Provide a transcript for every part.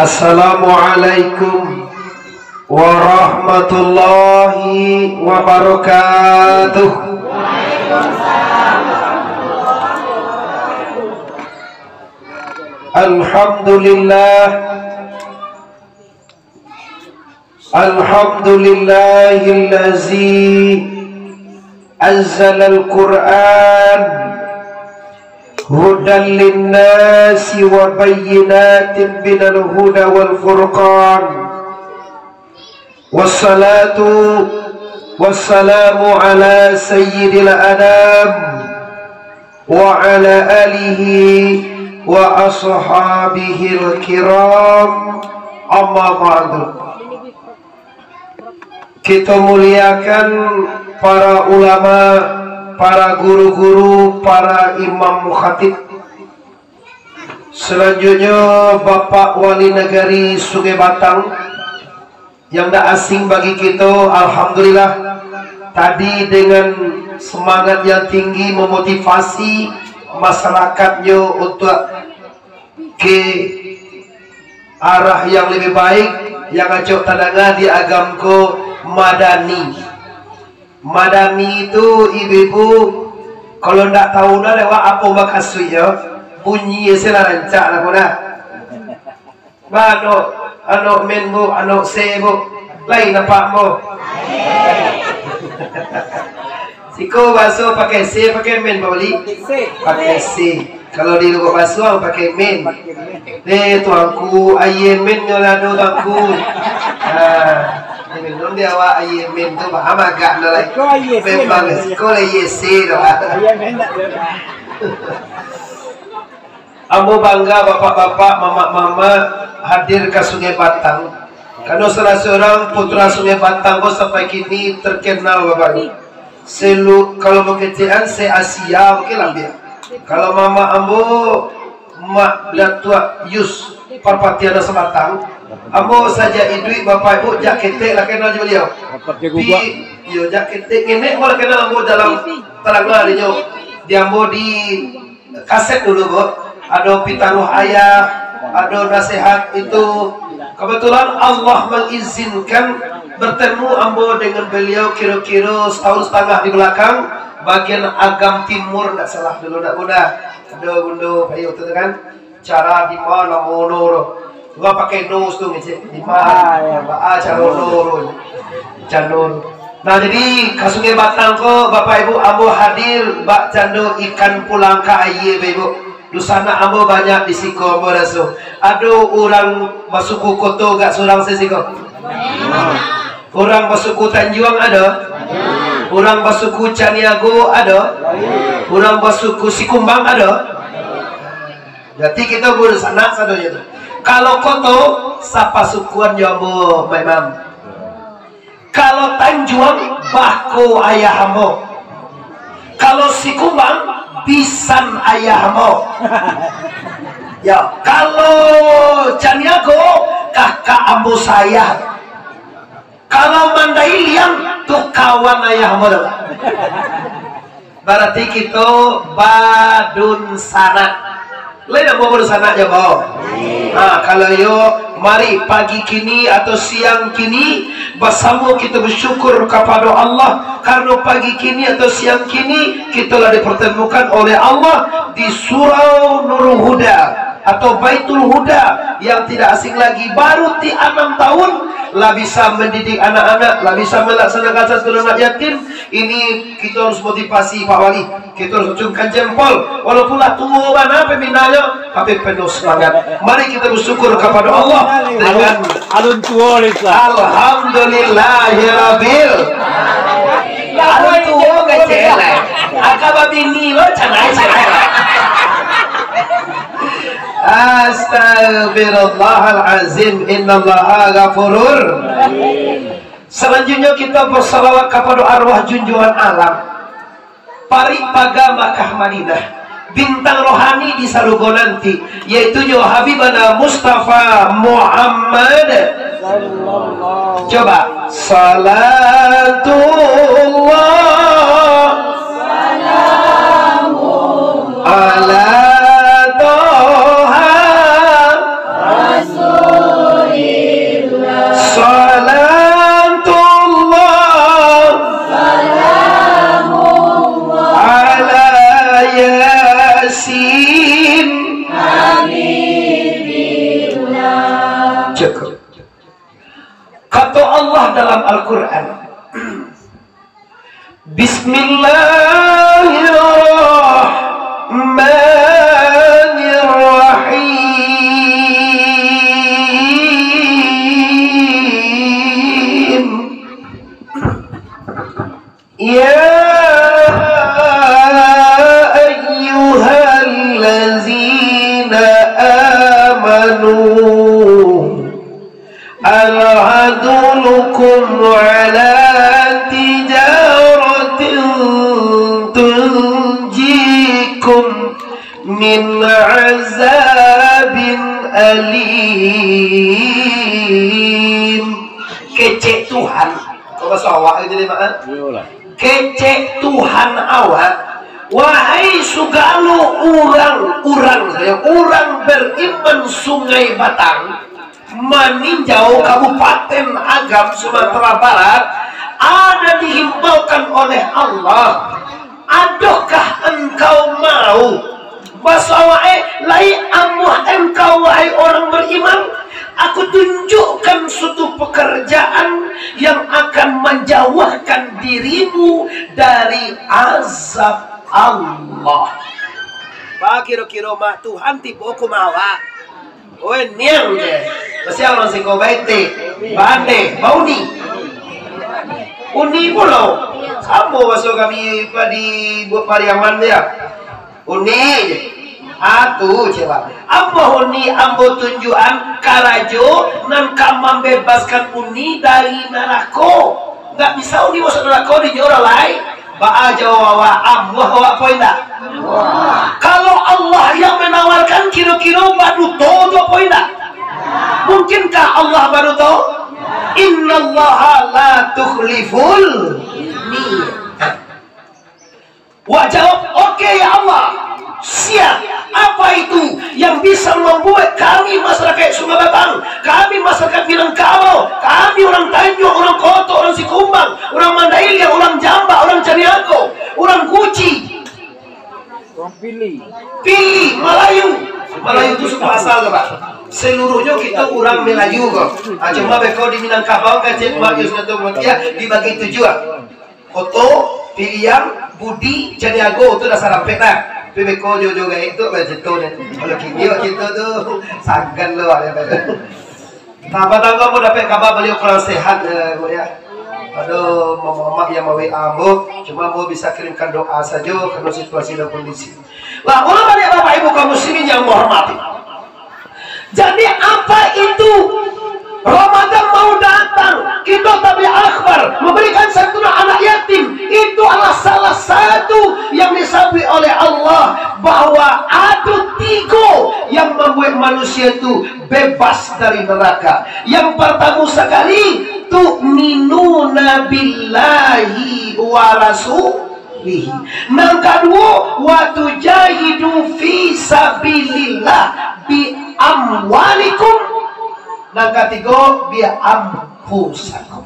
Assalamualaikum warahmatullahi wabarakatuh. Alhamdulillah, alhamdulillahillazi anzala al-Qur'an hudan linnasi wa bayyinatin minal huda wal furqan. Wassalatu wassalamu ala sayyidil anam wa ala alihi wa ashabihil kiram, amma ba'du. Kita muliakan para ulama, para guru-guru, para imam mukhatib. Selanjutnya Bapak Wali Negari Sungai Batang yang tak asing bagi kita. Alhamdulillah tadi dengan semangat yang tinggi memotivasi masyarakatnya untuk ke arah yang lebih baik, yang acok tandanga di agamku madani. Madani itu ibu-ibu kalau ndak tahu dah lewat apa makasih ya bunyi sila rancak lah pun dah. Anak men bu, anak se bu, lain nampak bu. Siko basuh pakai se, pakai men beli. Pakai se. Kalau di luar basuh pakai men. Tuanku ayam men nyolado tuanku. Minum dia awak ayam men tu paham agak nalai. Memang siko ayam se dah. Ambo bangga bapak-bapak, mama-mama hadir ke Sungai Batang. Karena salah seorang putra Sungai Batang kok sampai kini terkenal bapak ini. Kalau berkecilan se Asia mungkin lebih. Kalau mama ambo mak datua Yus Parpatiana Sebatang, ambo saja idui bapak ibu jak ketek lah kenal juga beliau. Tapi yo jak ketek ini boleh kenal ambo dalam teranglah dia ambo di kaset dulu bu. Ada pitaruh ayah, ada nasihat itu. Kebetulan Allah mengizinkan bertemu ambo dengan beliau kira-kira setahun setengah di belakang bagian Agam Timur, tak salah dulu nak bunda. Ada bunda payu tu kan cara di mana mono gua pakai nose tu di mana cara mono janur. Nah jadi ke Sungai Batang ko bapak ibu ambo hadir bak jando ikan pulang ke aye ibu. Di sana ambo banyak di siko ambo rasu. Ada orang masuku koto gak seorang sesiko. Orang masuku Tanjuang ada. Orang masuku Caniago ada. Orang masuku Sikumbang ada. Jadi kita boleh sana sadonya tu. Kalau koto sapa sukuan jambo memang. Kalau Tanjuang bahko ayah ambo. Kalau Sikumbang pisan ayahmu. Ya, kalau Caniago kakak ambo saya. Kalau Mandailing tuh kawan ayahmu. Berarti kita badun sana. Lain apa badun sana aja boh. Nah, kalau yo mari pagi kini atau siang kini bersama kita bersyukur kepada Allah karena pagi kini atau siang kini kita telah dipertemukan oleh Allah di Surau Nurul Huda atau Baitul Huda yang tidak asing lagi. Baru 6 tahun lah bisa mendidik anak-anak, lah bisa melaksanakan sesuatu anak yatim. Ini kita harus motivasi Pak Wali, kita harus acungkan jempol walaupun lah tua mana pembinanya tapi penuh semangat. Mari kita bersyukur kepada Allah dengan alun tua. Alhamdulillahirabbil alun tua kecil akaba bini lo canai. Astaghfirullahalazim, innallaha ghafurur. Selanjutnya kita bersalawat kepada arwah junjungan alam Paripaga Makkah Madinah, bintang rohani di Sarugo nanti, yaitu Habibana Mustafa Muhammad. Coba salatullah salamullah ala Toha Rasul Al-Quran. Bismillahirrahmanirrahim. Ya ayyuhallazina amanu hal adullukum ala tijaratin tunjikum min azabin alim. Kece Tuhan. Coba sawak ini mak. Kece Tuhan awak. Wahai sugalu orang beriman Sungai Batang, meninjau Kabupaten Agam Sumatera Barat, ada dihimbaukan oleh Allah, adakah engkau mau basawae lai amuh engkau wahai orang beriman, aku tunjukkan suatu pekerjaan yang akan menjauhkan dirimu dari azab Allah. Pak kira-kira mak Tuhan tipe aku mawa. Oh niang je. Masih orang siko baite, bande, bauni. Uni pulau. Kamu masuk kami di buat pariaman dia. Uni je. Aku coba. Apa uni ambo tunjuan karajo nan kam membebaskan uni dari neraka. Enggak bisa uni masuk neraka di orang lain. Ba jawa Allah wa poinda. Kalau Allah yang menawarkan kira-kira baru to poinda. Mungkinkah Allah baru to? Innallaha la tukhliful mi'ad. Wa jawab, oke ya Allah. Siap. Apa itu yang bisa membuat kami masyarakat Sungai Batang, kami masyarakat Minangkabau, kami orang Tanjung, orang Koto, orang Sikumbang, orang Mandailing, orang Jamba, orang Caniago, orang Guci, orang Pilih, Melayu itu suku asal Pak. Seluruhnya kita orang Melayu kok. Cuma beko di Minangkabau kan cuma dibagi tujuan. Koto, Piliang, Budi, Caniago itu dasar sampai nah. Pibeko jojo gaya itu begitu nih. Kalau kini waktu itu tuh sagan loh ada. Apa kamu dapat kabar beliau kurang sehat ya? Aduh, mama yang mau ambo, cuma mau bisa kirimkan doa saja karena situasi dan kondisi. Lah, ulah balik bapak ibu kaum muslimin yang menghormati. Jadi apa itu? Ramadan mau datang, kita tabi akhbar memberikan santunan anak yatim. Itu adalah salah satu yang disabri oleh Allah, bahwa ada 3 yang membuat manusia itu bebas dari neraka. Yang pertama sekali, tu'minuna billahi wa rasulihi. Yang kedua, wa tujahidu fi sabilillah bi amwalikum. Yang ketiga, biar ampusakum.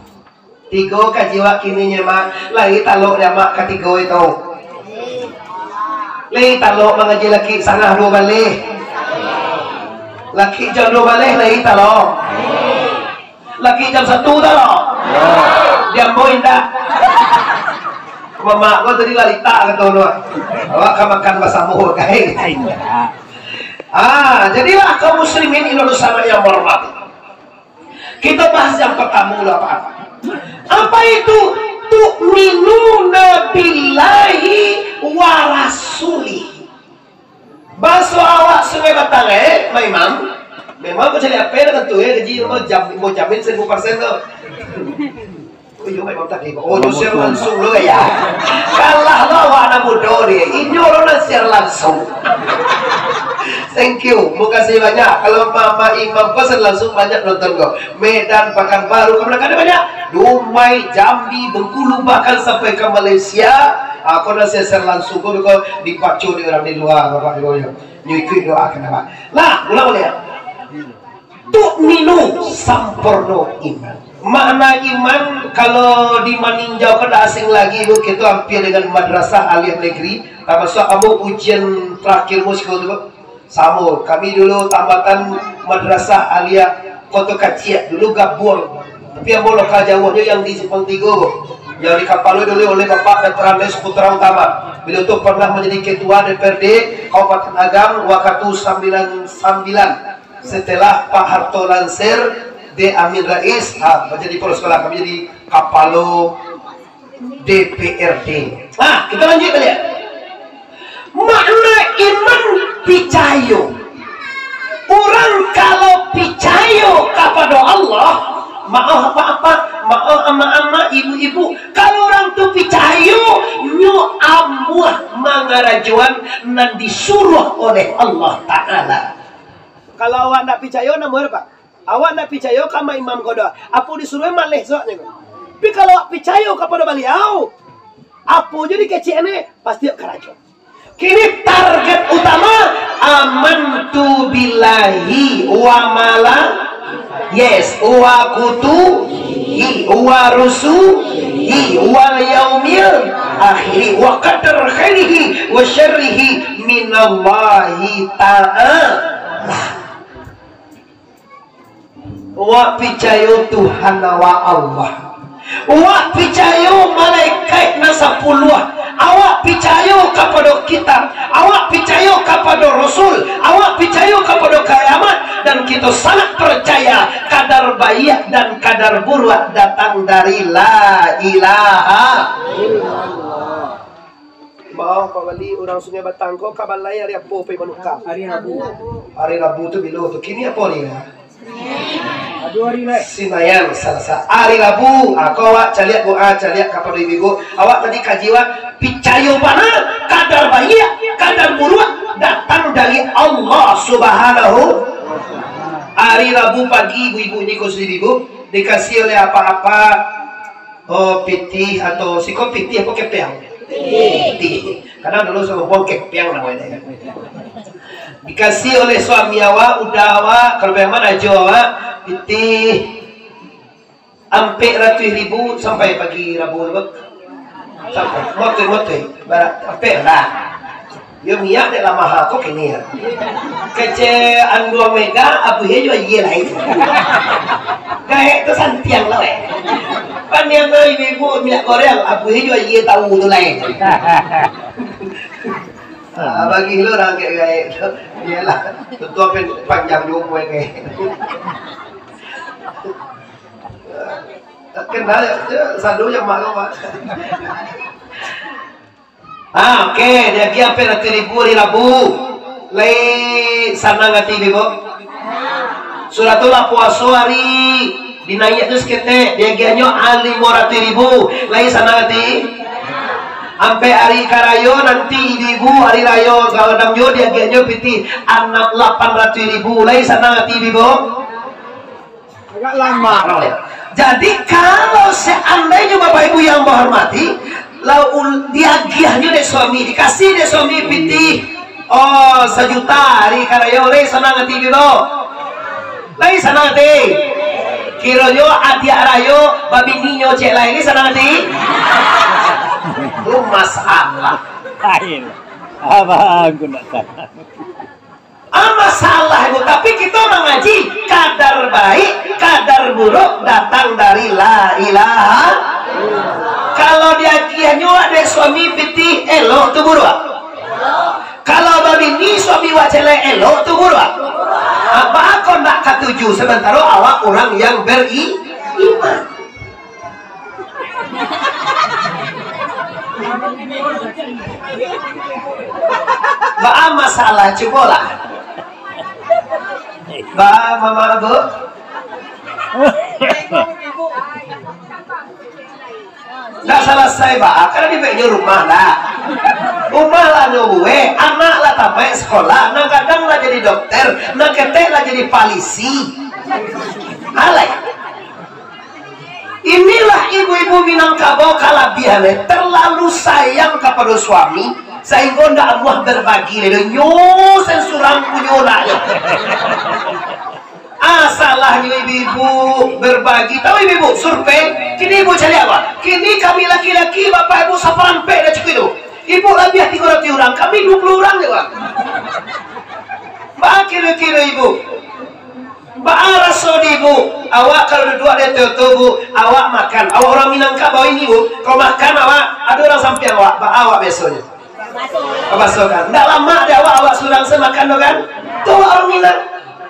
3 kajiwa kininya mak, lagi talok dia mak ketiga itu. Lagi talok mengaji laki sangat 2 balik. Laki jam 2 balik lagi talok. Laki jam 1 talok. Dia mau indah. Mama gua tadi lalita kata orang. Awak kan makan basamuh kain. Jadilah kaum muslimin Indonesia yang hormat. Kita bahas yang pertama Pak. Apa itu tu'minuna billahi wa rasulihi? Bahasa awak Sungai Batang memang kau cari apa dengan tu gaji mau jamin 1000% tuh. Yo memang tak ibu. Oh, share langsung lo ya. Kalah lo anak muda dia. Ini orang share langsung. Thank you. Mau kasih banyak. Kalau Mama Imam pesan langsung banyak nonton kok. Medan, Pekanbaru, kemudian banyak. Dumai, Jambi, Bengkulu, bahkan sampai ke Malaysia. Aku nasi share langsung kok dipacu di orang di luar Bapak Ibu ya. Nyuikuin doa kenapa? Nah, ulang ya. Tu'minu sampurno iman. Makna iman kalau dimaninjau ke asing lagi bu, kita hampir dengan madrasah aliyah negeri. Termasuk abu ujian terakhir muskul itu sama. Kami dulu tambatan madrasah aliyah Kota Kacir dulu gabung Tapi yang mau lokal jauhnya yang di Simpang Tigo, yang dikapalui dulu oleh Bapak Petranes Putra Utama. Beliau itu pernah menjadi ketua DPRD Kabupaten Agam waktu 99 setelah Pak Harto Lanser D. Amin Rais menjadi poros sekolah, kami jadi kapalo DPRD. Nah, kita lanjut lihat makna iman picayo. Orang kalau picayo kepada Allah, maaf ama ibu-ibu, kalau orang tuh picayo nyu amuah mangarajuan nan disuruh oleh Allah Ta'ala. Kalau awak nak picayo nama apa? Awak nak picayo kama Imam Goda, apa disuruh malih soalnya. Tapi kalau awak picayo kepada beliau, apa jadi kecil ini pasti kerajuan. Kini target utama amantu billahi wa mala wa kutubihi wa rusulihi wal yaumil akhir wa qadar khairihi wa syarrihi minallahi ta'ala. Wa picayo Tuhan wa Allah, wa picayo malaikat nasapuluh, awak picayo kepada kitab, awak picayo kepada Rasul, awak picayo kepada kiamat, dan kita sangat percaya kadar baik dan kadar buruk datang dari la ilaha illallah. Maaf Pak Wali, orang Sungai Batang kau kabalai hari apa pe manuka? Hari Rabu. Hari Rabu tu bilo tu. Kini apa ni? Aduh hari ni. Sinayan salsa. Hari Rabu, aku awak caliak kepada ibu. Awak tadi kajiwa picayo mana kadar baik, kadar buruk datang dari Allah Subhanahu. Hari Rabu pagi ibu-ibu ini khusus ibu dikasih oleh apa-apa pitih atau siko pitih apa kepiang. Pitih. Karena dulu sama buang kepiang namanya. Dikasih oleh suami awak, udah awak, kalau memang aja awak pitih sampai ratus ribu sampai pagi Rabu sampai motor barat sampai lah. Yo minyak de lama ha kok kini ya. Kece an 2 mega abu he juga iya lain. Kayak itu santiang lah weh. Pan yang ibu minyak goreng abu he juga iya tahu tu lain. Bagi lo orang kayak itu, iyalah, tentu apa panjang jumbo kayak. Kenal sadu yang malu mak. Oke, dia kia apa ribu di Rabu, lay sana ngati bibo. Suratullah puasa hari dinaik terus kita dia kia nyo ali 500.000, lay sana ngati. Sampai hari karayo nanti ibu hari rayo galadam yo dia genyo piti anak 800.000 lagi sana ngati bibo agak lama. Jadi kalau seandainya bapak ibu yang menghormati laul diagiahnya deh suami dikasih deh suami piti 1 juta hari karayo lagi sana ngati bibo lagi sana ngati kiro yo adia rayo babi ninyo cek lagi sana ngati itu masalah lain apa aku nak tahu masalah itu. Tapi kita mengaji kadar baik kadar buruk datang dari la ilaha. Kalau dia kianyo ada suami piti elo tu buruk, kalau babi ni suami wacele elo tu buruk. Apa aku nak ketujuh sementara awak orang yang beriman. Ba masalah cobalah. Ba mama abu. Dah selesai ba, karena di bagian rumah lah. Rumah lah nunggu, anak lah tamat sekolah, nak kadang lah jadi dokter, nak ketek lah jadi polisi. Alay. Inilah ibu-ibu Minangkabau kalabihannya terlalu sayang kepada suami sehingga tidak mau berbagi nyusen surang punyolanya. Salahnya ibu-ibu berbagi. Tahu ibu survei kini ibu cari apa? Kini kami laki-laki bapak ibu saparampe dah cukup itu. Ibu lebih 300 orang, kami 20 orang juga. Bah kira-kira ibu Ba'araso di bu, awak kalau duduk ada tubuh, awak makan. Awak orang Minangkabau ini bu, kau makan awak, ada orang samping awak, awak besoknya. Basuh kan? Nggak lama deh awak surang semakan kan? Tuh orang Minang,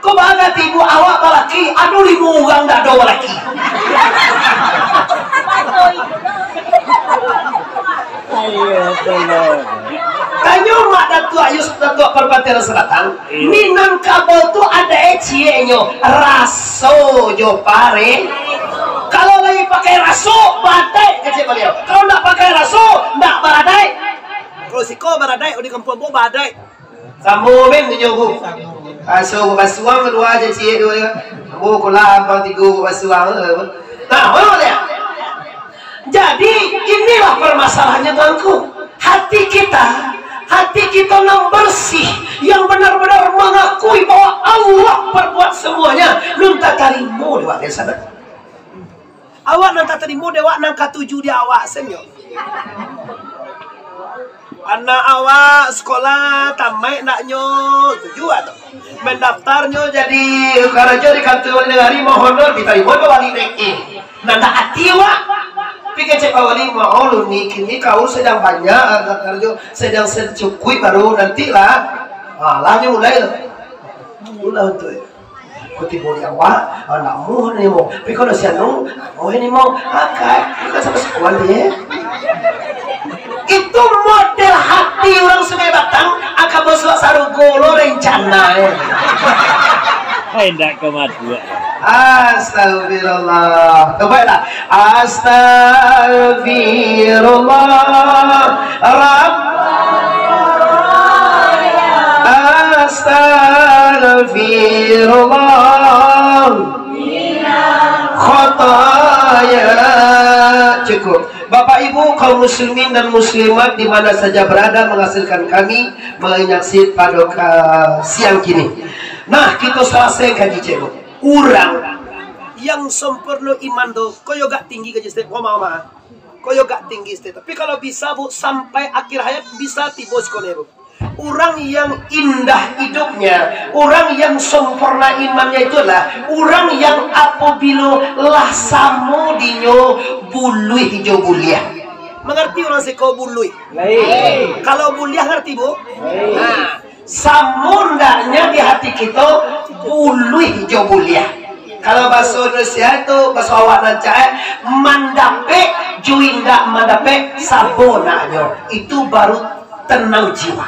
kau bahagia tibu awak balaki, aduh 5 orang dah ada balaki. Kanyo mak datuk ayus datuk Perpatian Selatan Minangkabau tu ada ecienyo raso jo pare. Kalau lagi pakai raso badai kecil beliau. Kalau nak pakai raso nak badai. Kalau siko badai di kampung bu badai. Sambo men jo bu. Aso basuang dua aja cie dua. Bu kula apa tiga basuang. Nah, boleh. Jadi inilah permasalahannya tuanku. Hati kita yang bersih, yang benar-benar mengakui bahwa Allah berbuat semuanya. Nunta tarimu dewa di sana. Awak nunta tarimu dewa nang katuju di awak senyo. Anak awak sekolah tamai naknyo tuju atau mendaftarnyo jadi karajo di kantor negari mohon diterima wali neki. Nanda hati awak. Pikir cek awali mau lu nih kini kau sedang banyak kerja sedang secukui baru nanti lah malahnya mulai lah untuk kuti boleh awak anakmu nih mau tapi kalau si anu mau ini mau akak kita sama sekolah dia itu model hati orang Sungai Batang akan bersuat sarugolo rencana hendak kemajuan. Astagfirullah. Cobalah. Astagfirullah. Astagfirullah. Khataya. Cukup. Bapak Ibu kaum muslimin dan muslimat di mana saja berada menghasilkan kami menyaksikan pada siang kini. Nah, kita selesai kaji cebok. Orang yang sempurna iman tuh, koyo gak tinggi kaji step, koyo gak tinggi step. Tapi kalau bisa bu, sampai akhir hayat bisa tibos konebu. Orang yang indah hidupnya, orang yang sempurna imannya itulah orang yang apabila lah samo dinyo bului hijau buliah. Mengerti orang seko bului? Kalau buliah ngerti bu? Nah, samundanya di hati kita bulu hijau buliah. Kalau bahasa Indonesia itu bahasa awak nancai mandape juinda mandape sabonanya itu baru tenang jiwa.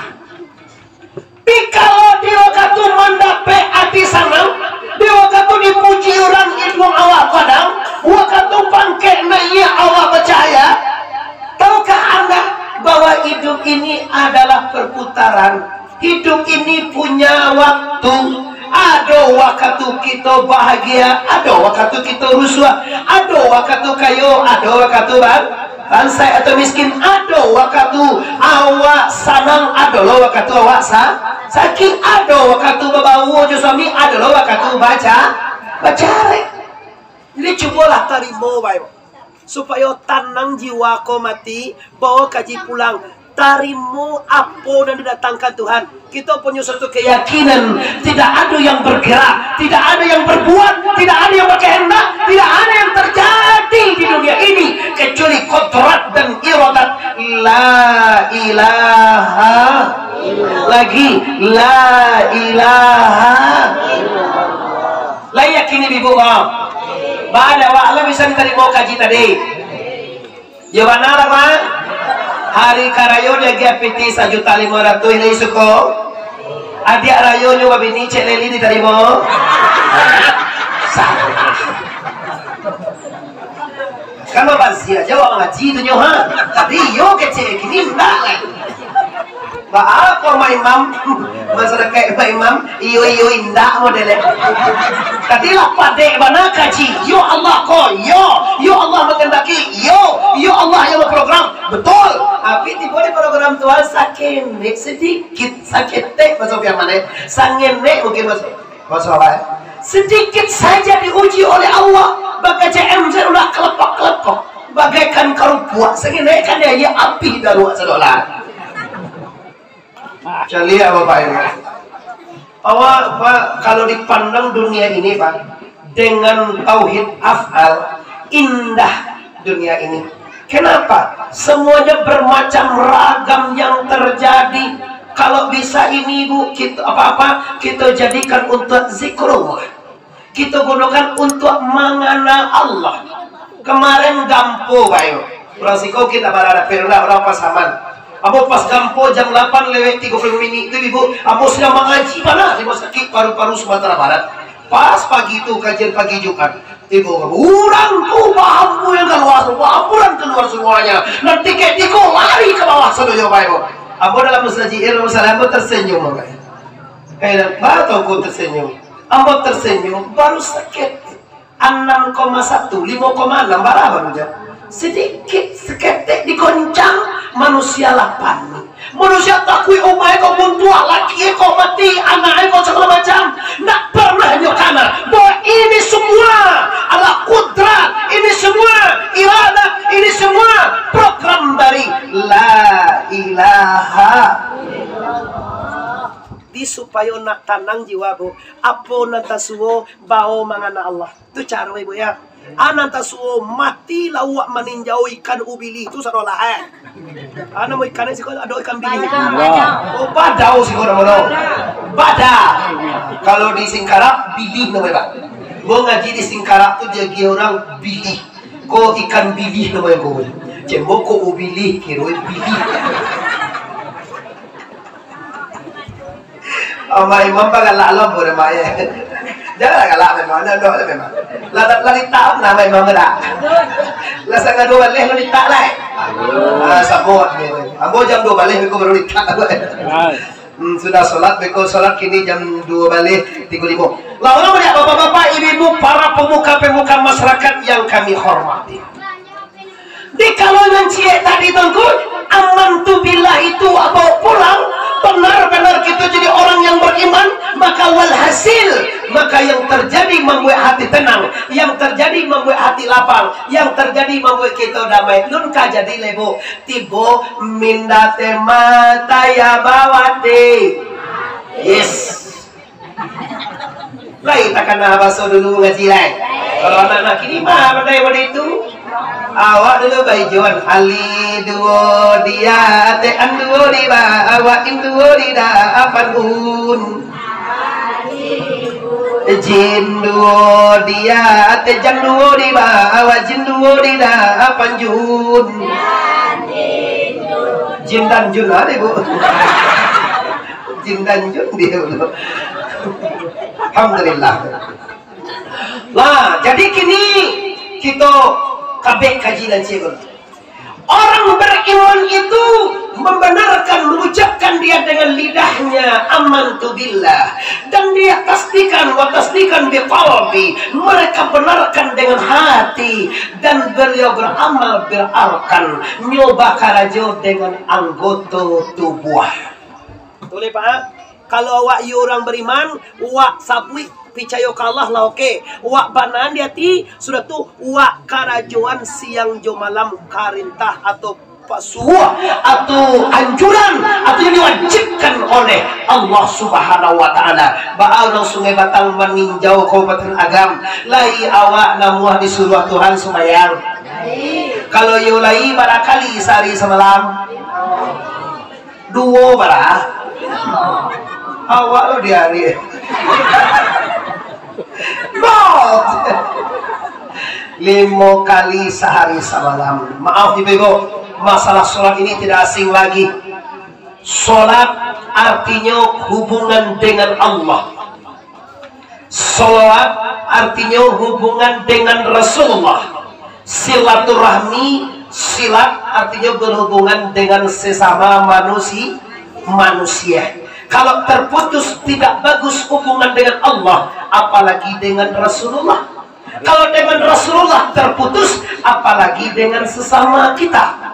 Tapi kalau di waktu mandape hati sanang, di waktu dipuji orang itu awak kadang, waktu pangke naiknya awak percaya. Tahukah anda bahwa hidup ini adalah perputaran? Hidup ini punya waktu. Ada waktu kita bahagia, ada waktu kita rusuh, ada waktu kayo, ada waktu bansai atau miskin, ada waktu awak sanang, ada waktu awak sakit, ada waktu babawu suami, ada waktu baca. Jadi cobalah terima baik supaya tenang jiwa kau mati, bawa kaji pulang. Tarimu apa dan didatangkan Tuhan. Kita punya satu keyakinan, tidak ada yang bergerak, tidak ada yang berbuat, tidak ada yang berkehendak, tidak ada yang terjadi di dunia ini kecuali kodrat dan iradat. La ilaha lagi, la ilaha. Layak ini bibu Bada wa Allah bisa diterima kaji tadi. Jawabannya apa? Hari karayo dia GPT 1.500.000 ini suko. Adik rayo nyo wabini cek leli diterima. Kalau bazia jawab ngaji tu nyo ha. Tadi yo kecek kini ndak. Apa ma imam? Masyarakat ma imam iyo indak modelnya. Tadi lah padek mana kaji. Yo Allah ko, yo Allah mengendaki, yo Allah yang program. Betul. Tapi di program Tuhan sakit sedikit sakit masuk yang mana? Sangen mungkin masuk apa? Sedikit saja diuji oleh Allah. Bagai CM saya udah kelepok. Bagaikan karupuak. Segini kan dia api daruat sedolah. Calia Bapak Ibu. Awak Pak, kalau dipandang dunia ini Pak, dengan tauhid af'al, indah dunia ini. Kenapa? Semuanya bermacam ragam yang terjadi. Kalau bisa ini Bu, kita apa-apa kita jadikan untuk zikrullah. Kita gunakan untuk mengenal Allah. Kemarin gampo bayo. Orang sikau kita berada perla orang pasaman. Abo pas gampo jam 8:30 menit itu Ibu, abo sedang mengaji mana di Rumah Sakit Paru-Paru Sumatera Barat. Pas pagi itu kajian pagi Jumat. Ibu orang tuh bambu yang keluar, bamburan keluar semuanya. Nanti ketiko lari ke bawah sadonya Ibu. Abo dalam masalah abo tersenyum makanya. Kayak baru aku tersenyum. Abo tersenyum baru sakit 6,1, 5,6 berapa aja? Sedikit seketek dikoncang manusia 8. Manusia takui umai kau muntua, laki kau mati, anak kau segala macam. Nak pernah nyokana bahwa ini semua adalah kudrat, ini semua iradah, ini semua program dari la ilaha di supaya nak tanang jiwa Bu. Apa nanta suwo bau mangana Allah. Itu cara Ibu ya. Ananta suwo mati lawak meninjau ikan ubili itu sadolah ana mau ikan sih ada ikan bili. Oh badau sih kau nama bada. Kalau di Singkarak bili namanya Pak. Gua ngaji di Singkarak tuh jadi orang bili. Kok ikan bili namanya gua. Cembok kok ubili kira bili. Ama imam pa galala boleh maya. Jangan galak memang, ada memang. Lari tahu nama imam ada. Lasa ngadu balik lo ditak lah. Sabot ni. Ambo jam 2 balik beko baru ditak. Sudah sholat beko sholat kini jam 2 balik 3.5. Lalu melihat bapak-bapak, ibu-ibu, para pemuka-pemuka masyarakat yang kami hormati. Di kalangan cie tadi tunggu aman tu billah itu apa pulang benar-benar kita jadi orang yang beriman, maka walhasil maka yang terjadi membuat hati tenang, yang terjadi membuat hati lapang, yang terjadi membuat kita damai. Nun ka jadi lebo tibo mindate mata ya bawate. Yes. Lain takkan bahasa dulu ngaji lain. Kalau anak-anak ini mah pandai pada itu. Awak dulu bajuan ali duo dia te anduo di ba awak induo di da apanun jin duo dia te jan duo di ba awak jin duo di da apanjun jin dan jun ada Bu. Jin dan jun dia dulu. Alhamdulillah. Lah jadi kini kita kabeh kaji dan cekul. Orang beriman itu membenarkan, mengucapkan dia dengan lidahnya amantu billah, dan dia tasdikan wa tasdikan biqalbi, mereka benarkan dengan hati, dan beliau beramal berarkan nyoba karajo dengan anggota tubuh. Boleh Pak? Kalau awak orang beriman, wak sabui percaya ke Allah lah oke. Wak banan di hati sudah tu wak karajuan siang jo malam karintah atau pasuah atau anjuran atau yang diwajibkan oleh Allah Subhanahu wa taala. Ba'al Sungai Batang meninjau Kabupaten Agam, lai awak namuah disuruh Tuhan sembahyang. Kalau yulai barangkali sehari semalam. Duo barah. Awak lo di hari. God. 5 kali sehari semalam. Maaf ibu-ibu, masalah sholat ini tidak asing lagi. Sholat artinya hubungan dengan Allah. Sholat artinya hubungan dengan Rasulullah. Silaturahmi, silat artinya berhubungan dengan sesama manusia. Kalau terputus tidak bagus hubungan dengan Allah, apalagi dengan Rasulullah. Kalau dengan Rasulullah terputus, apalagi dengan sesama kita.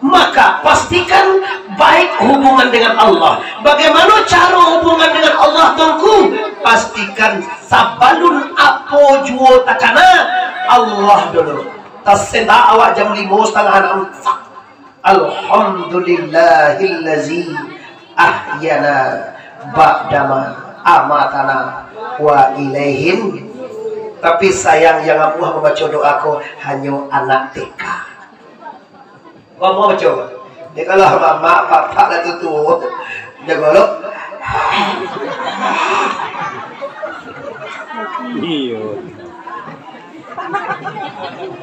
Maka pastikan baik hubungan dengan Allah. Bagaimana cara hubungan dengan Allah tunggu? Pastikan sabalun apo juo takana Allah dulu. Tasenda awak jam 5:30. Alhamdulillahillazi ahyana ba'dama amatana wa ilaihin. Tapi sayang yang amuah membaca doaku hanya anak TK. Mau baca? Dia kalau mama papa dah tutu, jaga lo. Iya.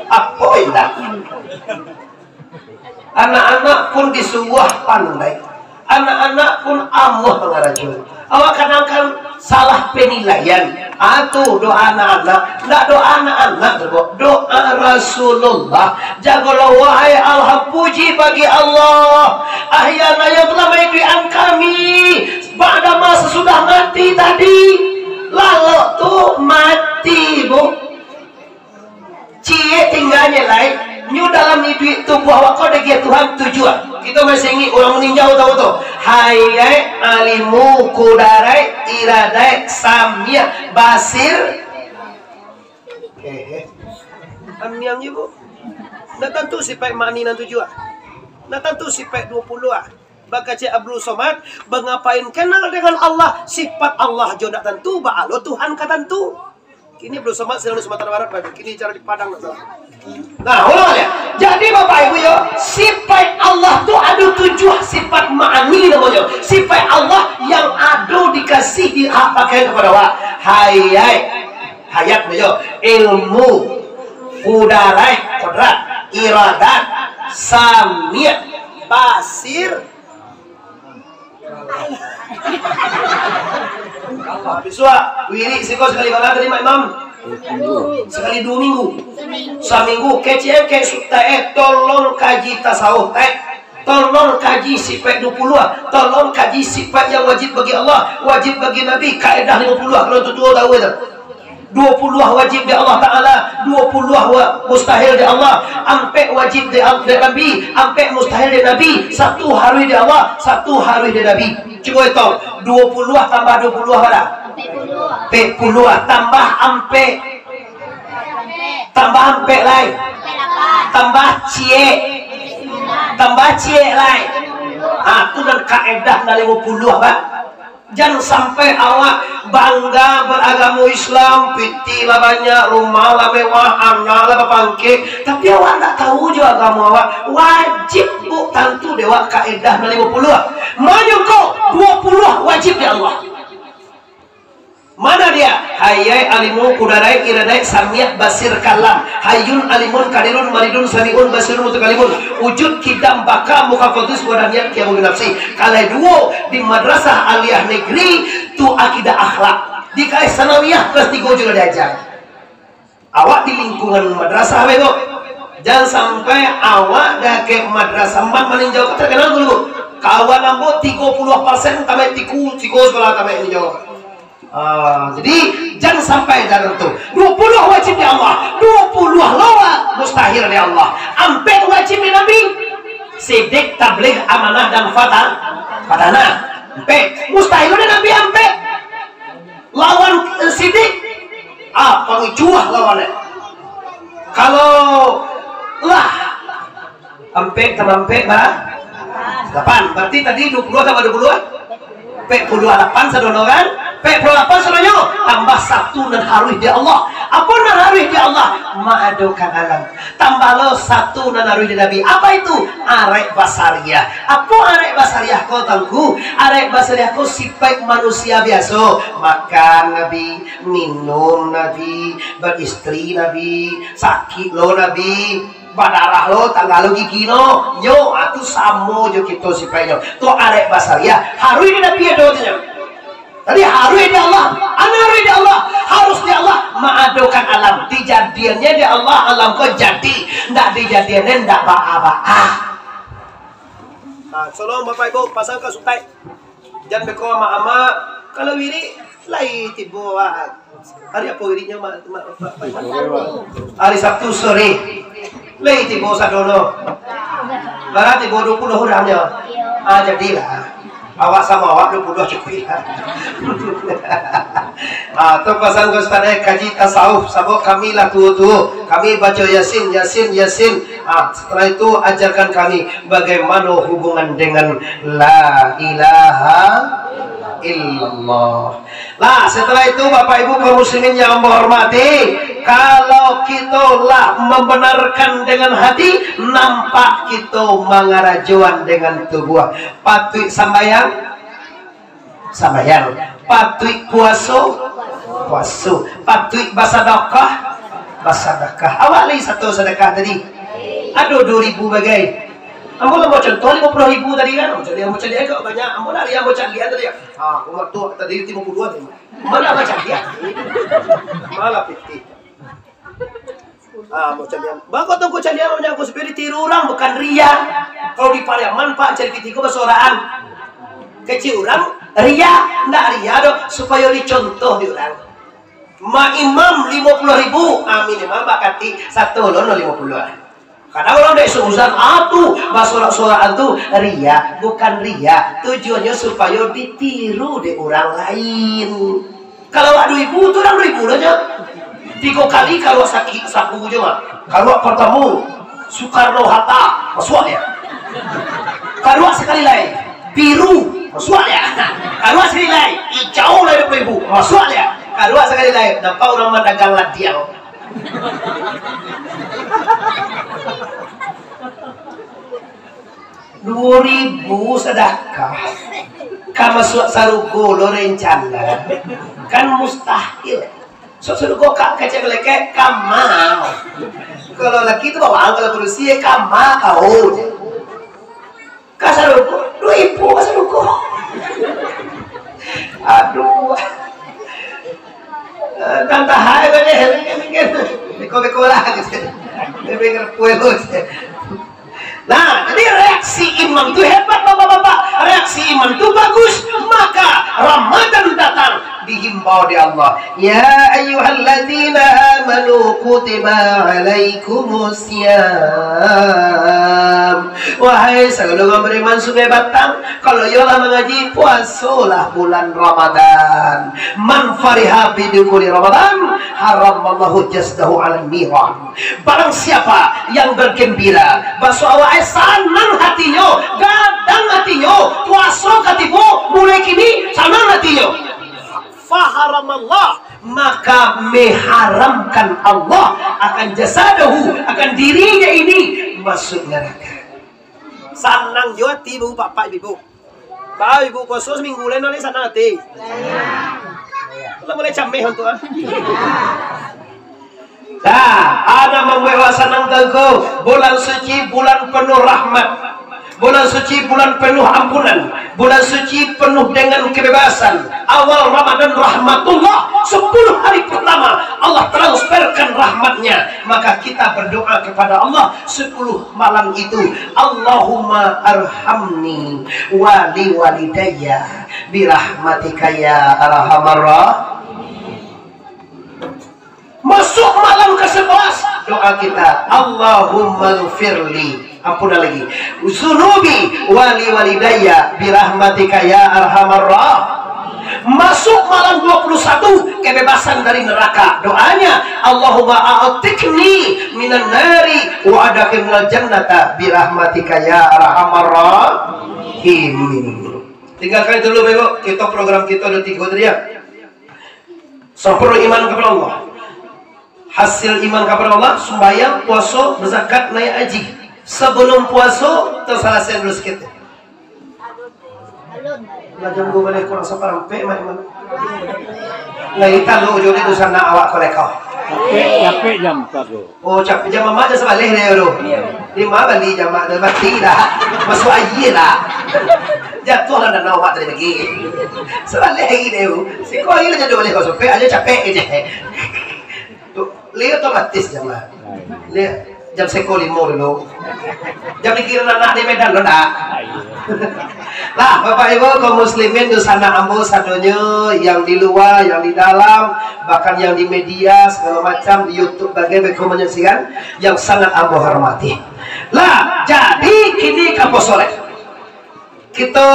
Apa indah? Anak-anak pun disuah pandai. Anak-anak pun amuh mengarajul. Awak kadang-kadang salah penilaian. Atuh doa anak-anak, tidak doa anak-anak, doa Rasulullah. Jagalah wahai Allah, puji bagi Allah. Ahyana yang telah menghidupkan kami pada masa sudah mati tadi. Lalu tuh mati bu. Cie tinggalnya lain. Nyu dalam hidup tubuh awak kau dengan Tuhan tujuan. Kita masih ingin orang meninjau tahu tu. Hayai alimu kudarai iradai samia basir. Amiang ibu. Nak tentu sipai mani nan tujuan. Nak tentu sipai 20 ah. Baka Cik Abdul Somad bengapain kenal dengan Allah, sifat Allah jodak tentu ba'alo Tuhan kata tentu. Kini Abdul Somad sedang di Sumatera Barat, Pak. Kini cara di Padang Nah, ulang ya. Jadi Bapak Ibu ya, sifat Allah tu ada 7 sifat ma'ani namanya. Sifat Allah yang ada dikasih diapakan kepada awak. Hayat ya, ilmu, kudarai, kodrat, iradat, samia, basir. Biswa, wiri siko sekali bala terima imam. Sekali 2 minggu. Seminggu kecil ke sutae tolong kaji tasawuf tolong kaji sifat 20, tolong kaji sifat yang wajib bagi Allah, wajib bagi Nabi, kaedah 50 kalau tu tahu itu. 20 wajib di Allah Ta'ala, 20 mustahil di Allah, ampe wajib di Nabi, ampe mustahil di Nabi, 1 hari di Allah, 1 hari di Nabi. Cuba itu 20 tambah 20 ada 40 tambah ampe lain tambah cie lain. Aku dan kaedah dari 50 Pak. Jangan sampai awak bangga beragama Islam, piti lah banyak, rumah lah mewah, anak lah berpangke, tapi awak tak tahu juga agama awak. Wajib bu tentu dewa kaedah dari 50. Mana kau 20 wajib di Allah. Mana dia? Hayai alimu kudarai iradai samiyah basir kalam. Hayun alimun kadirun maridun samiun basirun mutakalimun. Wujud kidam baka mukafatus wadaniyat kiamu nafsi. Kalau duo di madrasah aliyah negeri tu akidah akhlak. Di kais sanawiyah kelas 3 juga diajar. Awak di lingkungan madrasah itu. Jangan sampai awak dah ke madrasah meninjau terkenal dulu. Kawan ambo 30% tamai tiku sekolah tamai ninjau. Jadi jangan sampai dalam itu 20 wajib di Allah, 20 lawa mustahil di Allah, ampe wajib di Nabi, sidik, tabligh, amanah dan fatana, ampe mustahil di Nabi, ampe lawan sidik pengicuah lawannya. Kalau lah ampe tamampe 8 berarti tadi 20 tambah 20 P28 sadono kan? P28 sadono tambah 1 dan harus di Allah. Apa dan harus di Allah? Ma'adukan alam. Tambah lo 1 dan harus di Nabi. Apa itu? Arek basariah. Apa arek basariah kau tangguh? Arek basariah kau sifat manusia biasa. Makan Nabi, minum Nabi, beristri Nabi, sakit lo Nabi, badarah lo, tanggal lo gigi lo, yo, atu samo jo kita sifatnya. Tu arek basariah. Harus di Nabi ada tu. Tadi harus di Allah, harus di Allah, harus di Allah. Ma'adukan alam, dijadiannya di Allah, alam kau jadi, ndak dijadiannya ndak ba'a-ba'a. Tolong Bapak Ibu pasangkan subtitle. Jangan beko ama-ama. Kalau wiri lai tibo hari apa wirinya hari Sabtu sore. Lai tibo sadono. Barat tibo 20 orangnya. Jadilah. Awak sama awak 20 cukup. Terpasan Ustaz kaji tasawuf sabok kami lah tu. Kami baca Yasin. Setelah itu ajarkan kami bagaimana hubungan dengan la ilaha illallah. Lah setelah itu Bapak Ibu kaum muslimin yang hormati, kalau kita lah membenarkan dengan hati, nampak kita mangarajuan dengan tubuh. Patut sambayang, patut puasa, patut basadakah, awali satu sedekah tadi. Aduh 2.000 bagai. Ambo mau contoh 50.000 tadi kan. Mau cari agak banyak. Ambo lari ambo cari tadi. Umur tua tadi 52 tadi. Mana macam dia? Malah piti. Mau cari. Bako tuh ku cari mau nyaku supaya ditiru orang bukan ria. Kalau di Pariaman Pak cari pitiku bersoraan. Kecil orang ria, ndak ria dong supaya dicontoh di orang. Ma imam 50.000, minimal bakati 1 lono 50. Kadang orang dari seuzan atuh basorak-sorakan tuh ria, bukan ria. Tujuannya supaya ditiru di orang lain. Kalau ada ibu tuh orang 2.000 aja. 3 kali kalau sakit sapu cuma. Kalau pertama Soekarno Hatta, masuk ya. Kalau sekali lain biru, masuk ya. Kalau sekali lain hijau lah 20.000, masuk ya. Kalau sekali lain nampak orang mendagang ladiang. 2.000 sedekah kama sarugo lo rencana kan mustahil. Sarugo kak kecil leke kama. Kalau laki itu bawang, kalau berusia kama kau. Kasarugo 2.000 kasarugo. Aduh. Tanta hai mikir beko lah gitu. Mikir puelo. Nah, jadi reaksi iman itu hebat bapak-bapak. Reaksi iman itu bagus. Maka Ramadan datang dihimbau di Allah. Ya ayyuhalladzina amanu kutiba alaikumusiyam. Wahai segala beriman sungai batang, kalau yola mengaji puasalah bulan Ramadan. Man fariha bidukuli Ramadan haramallahu jasdahu ala niran. Barang siapa yang bergembira bahwa sanang hatinya, gadang hatinya, puasa katipu mulai kini sanang hatinya. Faharamallah, maka mengharamkan Allah akan jasadahu, akan dirinya ini masuk neraka. Sanang juga tibu bapak ibu. Bapak ibu puasa seminggu lain oleh sanang hati. Kalau mulai cameh untuk Nah, ada membawa sanang tengku bulan suci, bulan penuh rahmat, bulan suci, bulan penuh ampunan, bulan suci penuh dengan kebebasan. Awal Ramadan rahmatullah, 10 hari pertama Allah transferkan rahmatnya. Maka kita berdoa kepada Allah 10 malam itu, Allahumma arhamni wali walidayya birahmatika ya arhamar rahimin. Masuk malam ke-11 doa kita, Allahumma ghfirli, ampun lagi, zunubi wali walidayya birahmatika ya arhamar rahimin. Masuk malam 21 kebebasan dari neraka, doanya Allahumma a'tikni minan nari wa adkhilnal jannata birahmatika ya arhamar rahimin. Tinggalkan dulu Ibu, kita program kita udah 3 tadi ya. Sempurna iman kepada Allah. Hasil iman kepada Allah, sembahyang, puasa, berzakat, naik haji. Sebelum puasa, terselesai dulu sedikit. Lajang gue balik kurang separampe, iman. Nah, kita lu ujung itu sana awak kolekau. Capek jam satu. Oh, capek jam mama aja sebalik deh bro. Lima balik jam ada mati dah, masuk aja lah. Jatuh lah dan awak tadi pergi. Sebalik lagi deh bro. Si kau ini jadi balik kau sampai aja capek aja. Lihat otomatis jamaah. Lihat jam seko 5 dulu. Jam dikirim anak di Medan lo dah. Lah Bapak Ibu kaum muslimin di sana ambo sadonya, yang di luar, yang di dalam, bahkan yang di media segala macam di YouTube bagaimana menyaksikan yang sangat ambo hormati. Lah jadi kini kapo sore kita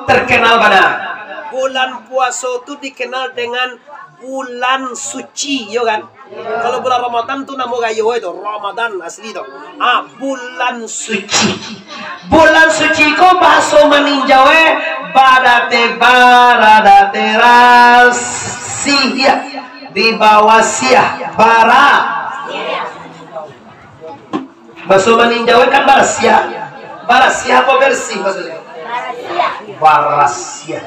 terkenal pada bulan puasa itu dikenal dengan bulan suci, yo kan? Kalau bulan Ramadan tuh nama gayo itu Ramadan asli itu. Bulan suci. Bulan suci ko bahasa maninjawe badate baradate rasia di bawah siah bara. Bahasa meninjau kan barasia. Barasia apa bersih maksudnya? Barasia.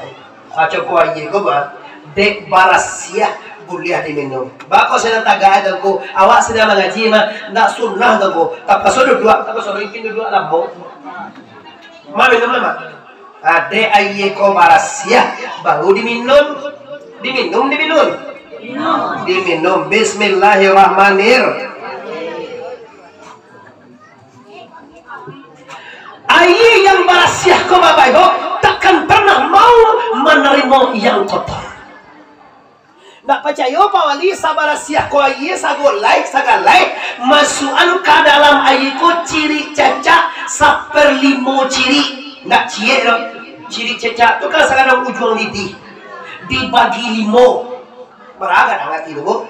Aco ko aye ko ba? Dek barasia kuliah diminum. Bako sila tagad ko, awak sila mengaji mah ndak sunnah ko. Tapi sudah dua, tapi sudah ikin dua lambung. Ma minum lama. Ade aye ko barasia baru diminum. Diminum. Bismillahirrahmanirrahim. Aye yang barasia ko bapak ibu takkan pernah mau menerima yang kotor. Nak percaya Pak Wali sabarasiah ko aye sagolai masukan ke dalam aye ko ciri caca 1/5 ciri. Nak cie dong. Ciri caca tu kan sekarang ujung lidi dibagi 5. Beraga hangat itu bu.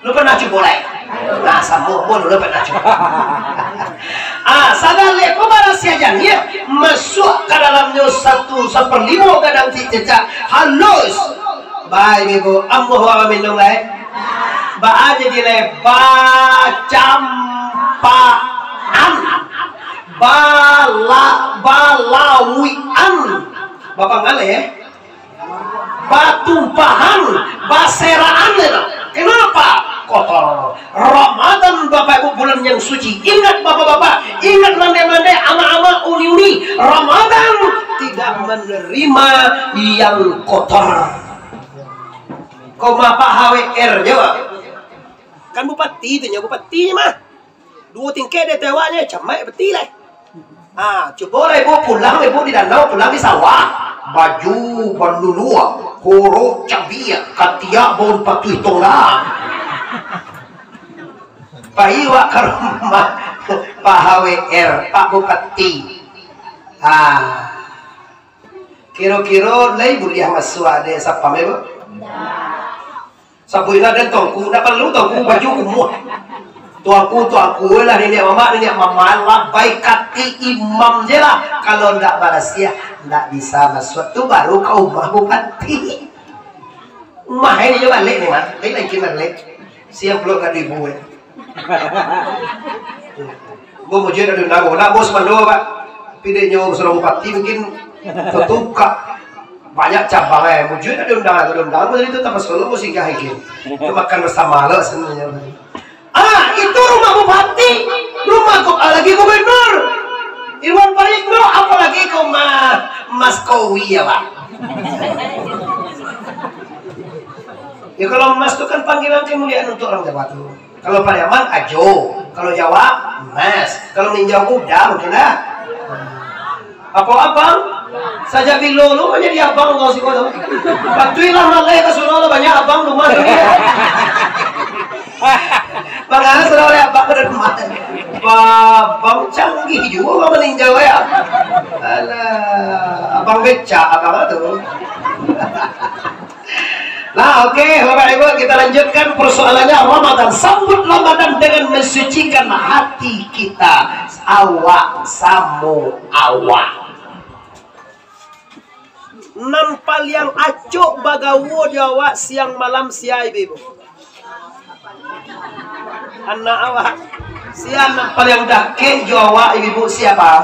Lu pernah coba boleh? Nah sama pun lu pernah coba. Sadar ko barasia jangan masuk ke dalamnya 1/5 kadang caca halus. Baik ibu, ambo hawa minum lai. Ba aja di lai bacampaan, balawian, bapak ngale ya. Batumpahan, baseraan itu. Kenapa? Kotor. Ramadan bapak ibu bulan yang suci. Ingat bapak-bapak, ingat mande-mande, ama-ama, uni-uni. Ramadan tidak menerima yang kotor. Kau Pak HWR jawab. Kan bupati itu nya bupati mah. 2 tingkat dia tewanya camai beti lah. Coba lah ibu pulang ibu di danau pulang di sawah. Baju berlulua, koro cabia, katia bon patu tongga. Paiwa ke rumah Pak HWR, Pak Bupati. Kira-kira lay buliah masuk ada siapa ibu? Sabuina dan tongku, tak perlu tongku baju kumur. Tuanku lah nenek mama lah baik kaki imam je lah. Kalau ndak barasia, ndak bisa masuk tu baru kau mah bupati. Mah ini juga balik nih mah, lagi balik. Siap belum kat ibu. Gua mau jadi ada nak bos mandor pak. Pidenya seorang bupati mungkin tertukar. Banyak cabang mujud ada undangan itu tanpa solo mesti gahikin itu makan bersama lo sebenarnya. Itu rumah bupati, rumah lagi gubernur Irwan Parikno, apalagi kau Mas Kowi ya pak. Ya kalau Mas itu kan panggilan kemuliaan untuk orang Jawa tuh. Kalau Pariaman Ajo, kalau Jawa Mas, kalau ninjau kuda mungkin lah. Apa abang? Saja bilolo menjadi abang kau sih kau. Bantuilah malai ke Solo banyak abang rumah dunia. Makanya sudah oleh abang ke rumah. Abang canggih juga meninjau ya. Alah, abang beca abang itu. Nah oke, Bapak Ibu kita lanjutkan persoalannya Ramadan. Sambut Ramadan dengan mensucikan hati kita. Awak samu awak. Nampal yang acuk bagawo Jawa siang malam siai ibu. Anak awak siang nampal yang dake Jawa ibu siapa?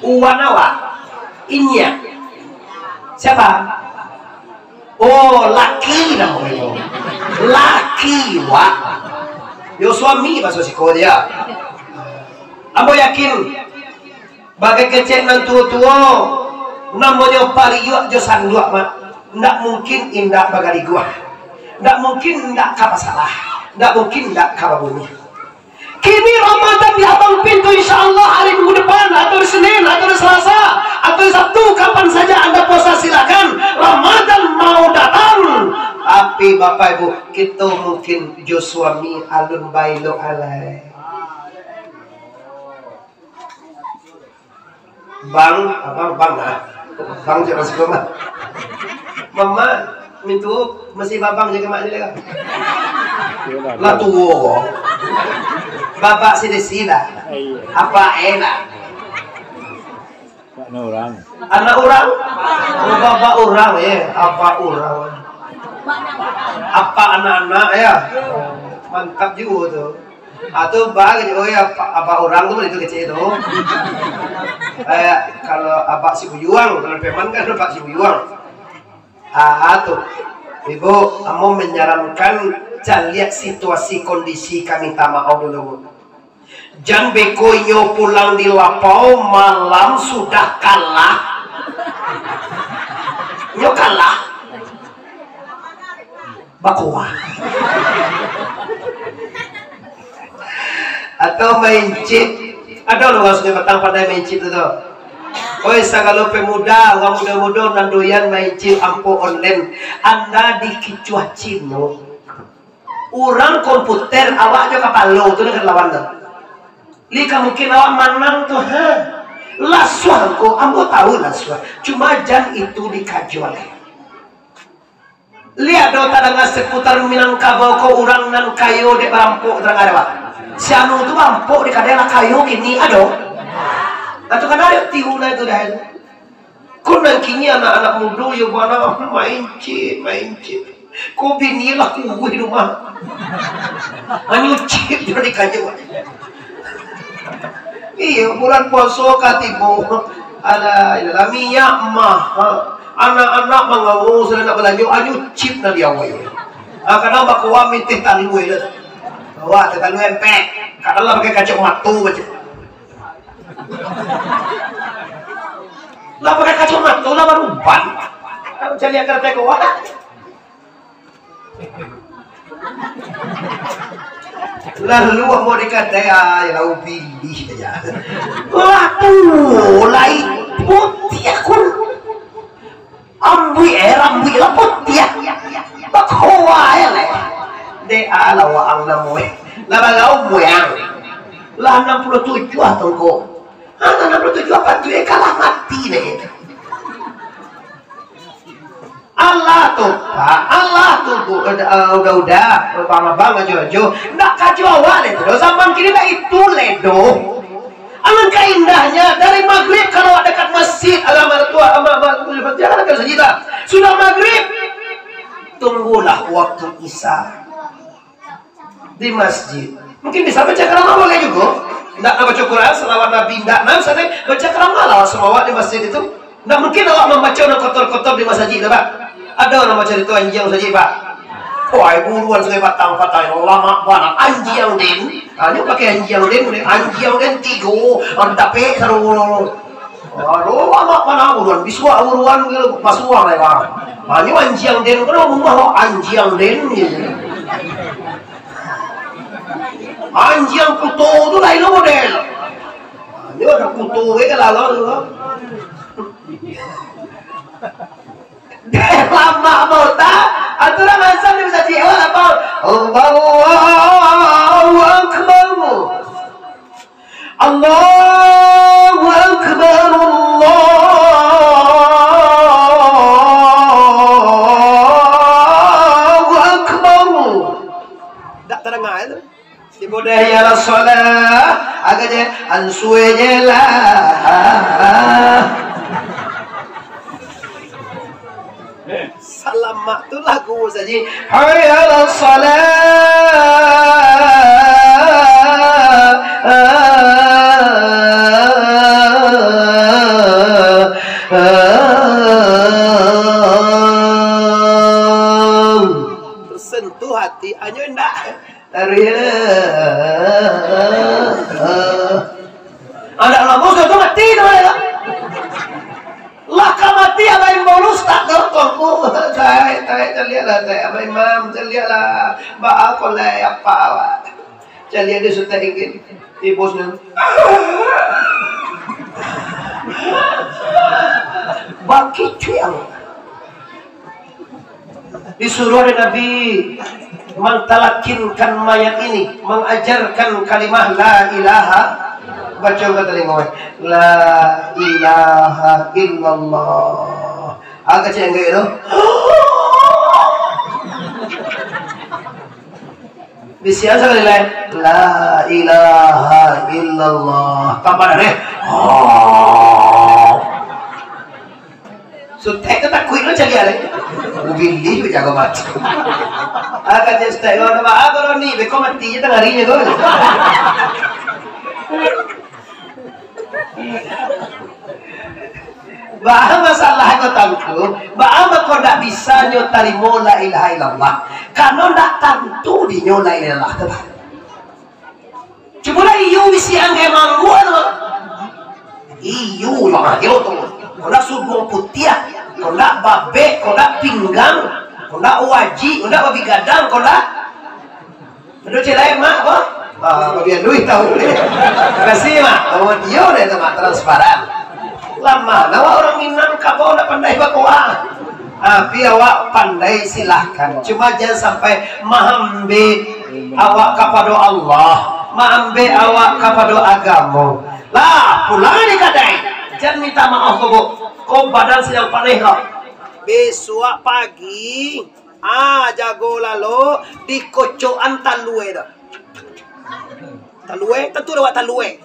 Uwan awak. Inya. Siapa? Oh, laki namanya. Laki wak. Yo suami bahasa siko dia. Ambo yakin bagai kecil nan tua-tua namanya pariuk jo sanduk mah ndak mungkin indak bagari gua. Ndak mungkin ndak ka masalah. Ndak mungkin ndak ka bunyi. Kini Ramadan di abang pintu insyaallah hari minggu depan atau Senin atau Selasa atau Sabtu kapan saja Anda puasa silakan. Ramadan mau datang. Tapi Bapak Ibu kita mungkin jo suami alun bailo alai. Bang, abang nah. Bang jangan sekolah. Mama mintu masih babang jaga mak ni lah. Lah tuwo. Bapak sila. Apa enak? orang. Anak orang, bapak orang ya, apa orang, apa anak-anak ya, mantap juga tuh. Atau bagi oh ya apa orang tuh itu kecil itu. Kayak kalau apa si Buyuang, kalau Peman kan apa si Buyuang. Tuh, ibu, kamu menyarankan jangan lihat situasi kondisi kami minta maaf dulu. Jangan bekoinyo pulang di lapau malam sudah kalah. Nyo kalah. Bakuwa. Atau main chip. Ada loh maksudnya petang pandai main chip itu. Oi sagalo pemuda, orang muda-muda nandoyan main chip ampo online. Anda dikicuah cino. Orang komputer awaknya kapalo tu dengan lawan tu. Lika mungkin awak manang tuh, laswah ko, ambo tahu laswah. Cuma jam itu dikajual. Lihat do tadanga seputar Minangkabau ko orang nan kayu de rampok terang ada pak. Si anu tu rampok di kadang kayu kini ado. Atau kan ada tiuna itu dah. Kau nan kini anak-anak muda yang mana main chip. Kau bini lah kuih rumah. Anu chip dari kayu. Iya, bulan puasa katibu ada minyak mahal. Anak-anak mengawu sudah nak belanja anu chip na dia awal. Kadang bakuwa mitih talue lah. Bawa talue empek. Kadang lah pakai kacau matu baca. Lah pakai kacau matu lah baru ban. Jadi agar teko wah. Lalu mau dikata ya lau pilih saja. Waduh, lain putih aku. Ambui lah putih. Bakwa ya lah. De ala wa ang namoy. Labalau moyang. Lah 67 atau ko. 67 apa tu kalah mati deh. Allah tuh Pak, Allah tuh udah lama banget Jojo, nggak kacau awal itu. Zaman kini dah itu ledo. Alangkah indahnya dari maghrib kalau dekat masjid alamat tua jangan akan sejuta. Sudah maghrib, tunggulah waktu isya di masjid. Mungkin bisa baca kalam boleh juga. Nggak baca Quran, selawat Nabi nggak nanti baca kalam malah selawat di masjid itu. Nggak mungkin awak membaca kotor-kotor di masjid, Pak. Ada orang macam itu anjing saja Pak. Wah buruan saya patang-patang lama banget anjing den. Hanya pakai anjing den tigo. Tapi seru. Aduh lama mana buruan. Biswa buruan pasuang lah Pak. Hanya anjing den kalau mau anjing den. Anjing kutu tu lain model. Hanya ada kutu ke lalu. Lama mau tak? Aturan masa ni bisa jawab apa? Allahu Akbar. Allahu Akbar. Allahu Akbar. Tak terdengar itu? Si budaya la solat agaknya ansuenya lah. Selamat tu lagu saja. Hayya ala tersentuh hati anyo ndak dari ada lama sudah mati tu lah kamati apa yang bonus tak tertolong saya lihat lah saya apa imam saya lihat lah bah aku lah apa saya lihat dia sudah ingin di bosnya baki cuy disuruh oleh Nabi mentalakinkan mayat ini mengajarkan kalimah la ilaha. Baca kata lima la ilaha illallah. Agak cakap gitu. Bisian sekali lain la ilaha illallah. Tambah deh. lo cagi ada. Ubili bejago mati. Agak cesta yo nama agak ni beko mati je tengah hari je kau. Bah masalah kau tentu, bah kau tak bisa nyotari la ilaha illallah. Kalau tak tentu di la ilaha illallah tu. Cuma iyo bisi angge mangguan. Iyo lah yo tu. Kau nak subuh putih, kau nak babe, kau nak pinggang, kau nak wajib, kau nak babi gadang, kau nak. Menurut cerai mak apa? Bagian duit tahu. Kasih mak. Oh dia dah tu mak transparan. Lama, nawa orang Minang kau nak pandai bakoa. Tapi awak pandai silahkan. Cuma jangan sampai mahambe awak kepada Allah, mahambe awak kepada agama. Lah pulang ni kadai. Jangan minta maaf kau badan sedang panik kau. Besok pagi, jago lalu di kocokan talue dah. Talue, tentu dah talue.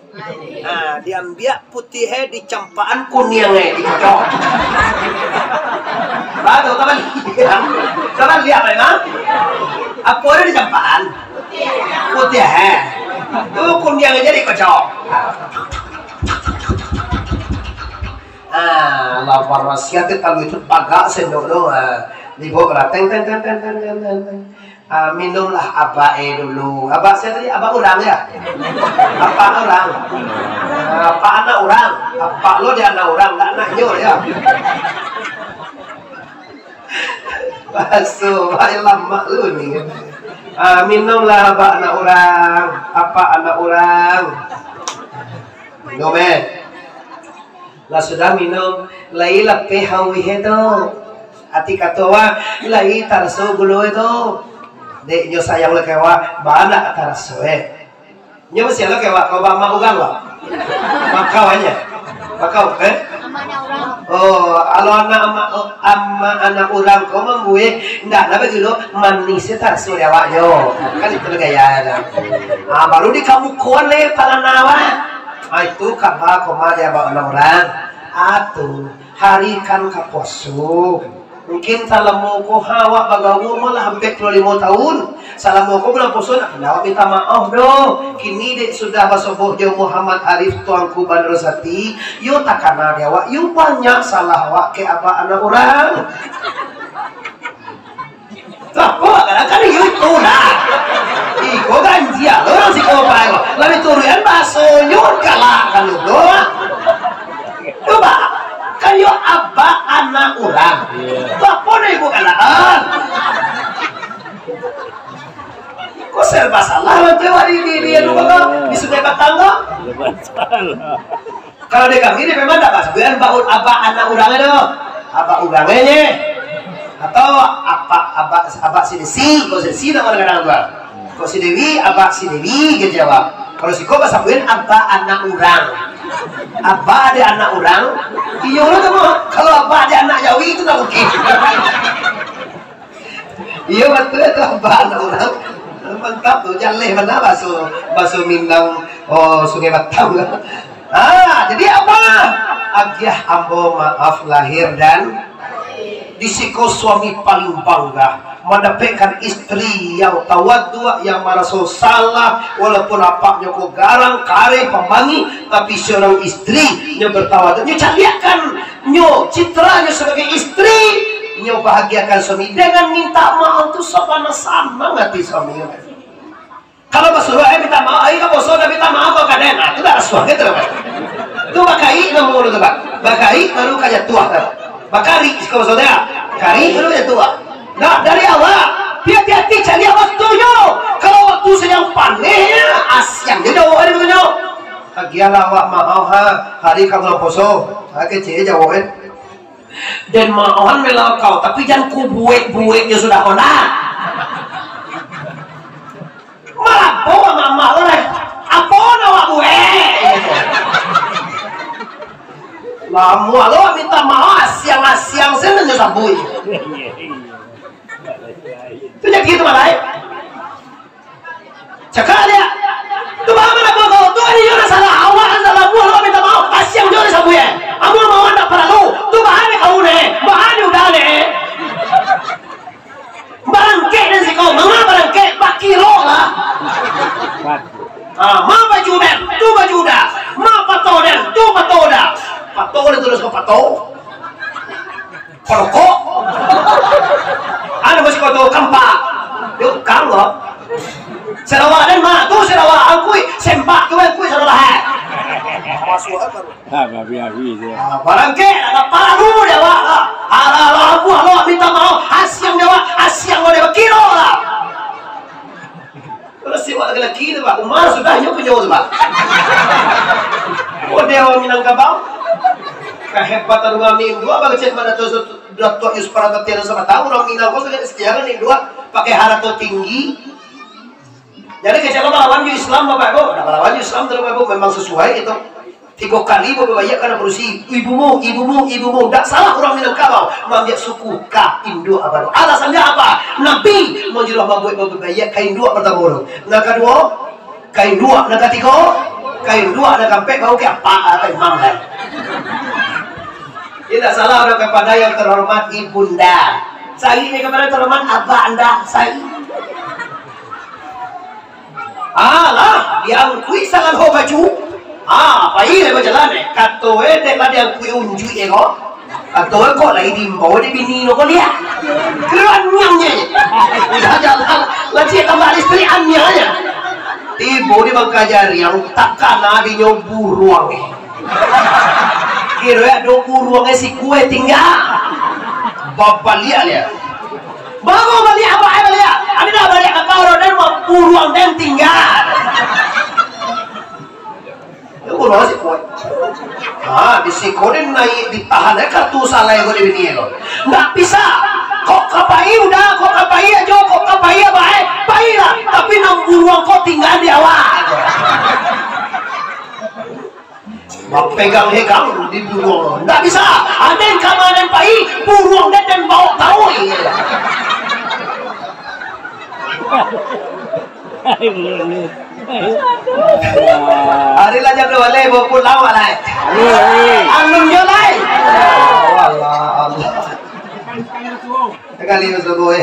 Diambil putih dicampaan kuning dikocok. Baru kapan lihat? Kapan lihat memang? Apa ada dicampaan? Putih tu kuning aja dikocok. Lapar wasiat kalau itu pagak sendok doa. Dibawa teng. Minumlah abae dulu. Abah saya tadi abah orang ya. Apa orang? Apa anak orang? Apa lo dia anak orang? Enggak anaknya ya. Basuh, lama lu nih. Minumlah abah anak orang. Apa anak orang? Minum lah sudah minum lai lape hawi itu hati katawa lai tarso gulo itu dek nyo sayang lo kewa bana tarso nyo masih lo kewa kau bama ugang lo makau aja makau oh alo anak orang kau membuat ndak apa gitu manisnya tarso dewa yo kan itu gaya baru di kamu kone palanawa itu kabar komadia bawa orang atau hari kan kaposu mungkin salamu ko hawa bagawu malah hampir 25 tahun salamu ko bulan poso nak kenal minta maaf do kini dek sudah basoboh jo Muhammad Arif tuangku Bandrosati yo takana dewa yo banyak salah wa ke apa anak orang apa kan itu lah iko ganjia orang si kopai lo lalu turian baso nyur kalah kan lo coba kan yo abah anak orang apa nih ibu kalaan kok serba salah tuh hari dia lupa kok di sungai Batangga kalau di kami ini memang tak pas biar baut abah anak orangnya dong abah orangnya atau abah si kok si nama kadang gua kok si Dewi abah si Dewi gitu jawab kalau si kok bahasa buin abah anak orang abah ada anak orang iya lo tuh kalau abah ada anak Jawi itu tak mungkin iya betul itu abah anak orang mantap tuh jaleh mana baso Minang Sungai Batang jadi apa agyah ambo maaf lahir dan disiko suami paling bangga mendapatkan istri yang tawaddu yang merasa salah walaupun apaknya kok garang kare pembangi tapi seorang istri yang bertawaddu nyo cariakan nyo citranya sebagai istri nyo bahagiakan suami dengan minta maaf itu sopan sama ngati suami kalau basuh minta maaf kamu sudah minta maaf kok kadang itu dah suami terus itu bakai namun itu bakai baru kayak tua bakari kalau saudara kari baru kayak tua nah dari awal hati-hati cari waktunya kalau waktu sedang panennya asyang dia jauh hari itu agian awak mau hari kamu poso kecil jauh dan mauan melau kau tapi jangan ku buet-buetnya sudah kena malah bawa mama oleh apa nawak buet lamu lo minta maaf siang-siang saya nanya sabui itu jadi gitu malah cakap dia tu mana kau tu ini juga salah awak salah buah lo minta maaf siang juga sabui amu mau anda perlu tu bahan kau ne bahan udah ne Siko Koloko ano ba siko to kampa yuk kanggo Sarawak dan mak tu Sarawak angkui sempak tu angkui Sarawak masuk apa Habis dia. barangke ada paru dia wak ala aku halo minta maaf asyang dia wak asyang dia kilo lah kalau si wak lelaki tu pak umar sudah nyo punya tu pak oh dia orang Minangkabau kehebatan kami dua bagi cek mana tu Dato' Yusuf Tiada sama tahu orang Minangkabau sejarah nih dua pakai harato tinggi. Jadi kecil melawan Islam bapak ibu, nah melawan Islam terus bapak ibu memang sesuai itu. 3 kali bapak banyak karena berusi ibumu, tidak salah orang Minangkabau mengambil suku Ka Indo Abadu. Alasannya apa? Nabi mau jual bapak banyak kain dua pertama. Nah kedua kain dua, nah ketiga kain dua, nah kampek bau ke apa imam kan? Tidak salah orang kepada yang terhormat ibunda. Saya ini kepada terhormat abah anda saya. Alah, diangkui sangat ho baju. Pai le berjalan katoe dek lah diangkui unjuk kok. Katoe kok lagi dimbawa di bini no kok dia. Keruan nyamnya. Dah jalan, lagi tambah istri annya. Tibo di bangkajar yang tak kana di nyobu ruang. Kira ada ruangnya si kue tinggal. Bapak lihat ya. Bago balik apa balik? Ada dah balik ke kau dan buruang dan tinggal. Itu kalau si kau, di si kau ni naik ditahan kartu salah yang kau ini lo. Nggak bisa. Kau kapai udah, kau kapai aja, kau kapai baik, baiklah. Tapi nang buruang kau tinggal di awal. Pegang hegang di buruang, nggak bisa. Ada yang kamanan pai, buruang dan bawa tahu. Hari lah jam 2 leh bawa pulang malai. Anun yo lai. Allah. Kali itu boy.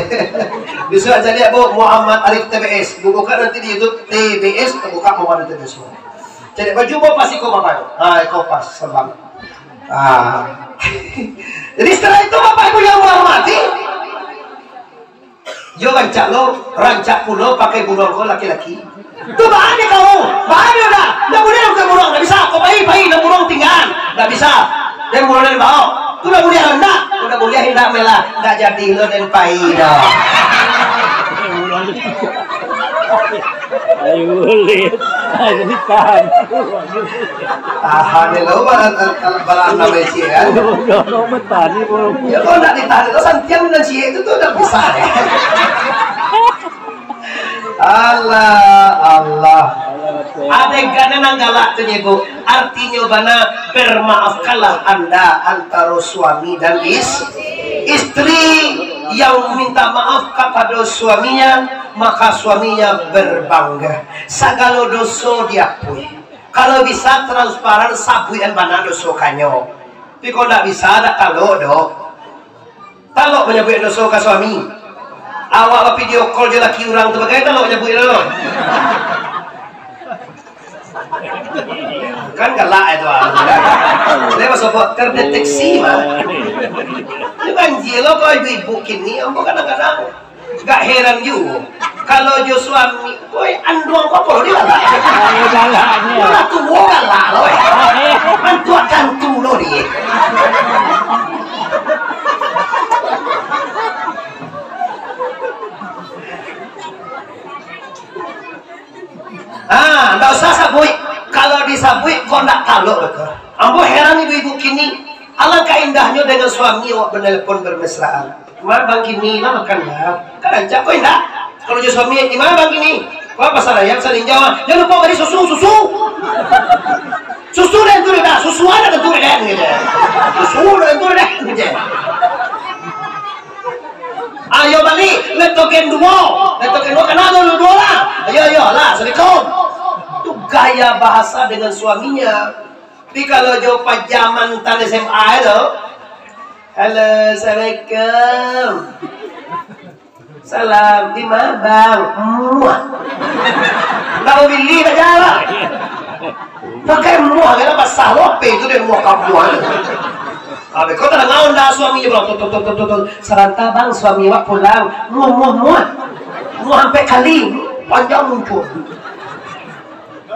Bisa aja lihat bu Muhammad Arif TBS. Buka nanti di YouTube TBS, buka Muhammad TBS. Jadi baju bu pasti kau bapak. Kopas serbang. Jadi setelah itu bapak ibu yang menghormati. Yo rancak pulau pakai burung kau laki-laki. Tuh bahannya kamu, bahannya udah. Nggak boleh pakai burung, nggak bisa. Kau bayi, nggak burung tinggal, nggak bisa. Dan burung dari bawah, tuh udah boleh hendak, udah boleh hendak melah, nggak jadi lo dan pai dah. Ayo lihat, ini tahan. Tahan lo balan nama sih ya. Kalau bertani belum. Ya kalau nggak ditahan itu santian dan sih itu tuh udah bisa ya. Allah. Adegan nang galak tuh ibu. Artinya bana bermaafkanlah anda antara suami dan istri yang minta maaf kepada suaminya, maka suaminya berbangga. Segala dosa diakui. Kalau bisa transparan sabui dan bana dosa kanyo. Tapi kalau tidak bisa ada kalau dok. Kalau menyebut dosa ke suami. Awak video call je laki orang tu bagaimana kalau menyebut lo? Kan galak itu dia masuk terdeteksi mah. Itu kan jelo kau ibu kini, ambo kadang-kadang gak heran juga. Kalau jo suami, koi anduang kau perlu dia lah. Mana tu bukan lah loh. Mantu akan tu loh dia. Nggak usah sabui. Kalau disabui, kok nggak kalau betul. Ambo heran ibu-ibu kini. Alangkah indahnya dengan suami awak menelpon bermesraan. Gimana bang kini? Lah makan lah. Kan aja kok indah. Kalau jadi suami, gimana bang kini? Kok apa salah yang saling jawab? Jangan lupa beri susu. Susu dan tu dah. Susu ada dan tu dah. Susu dan tu dah. Ayo balik, letokin dua kenapa dua lah. Ayo lah, assalamualaikum. Itu gaya bahasa dengan suaminya. Tapi kalau jauh pajaman tan SMA itu, halo, assalamualaikum. Salam, di mana bang? Muah. Nggak mau beli aja lah. Pakai muah, kenapa salah? Itu dia muah kamu. Abe kau tak ngaun dah suaminya bilang tuh seranta bang suami wak pulang muah sampai kali panjang muncul.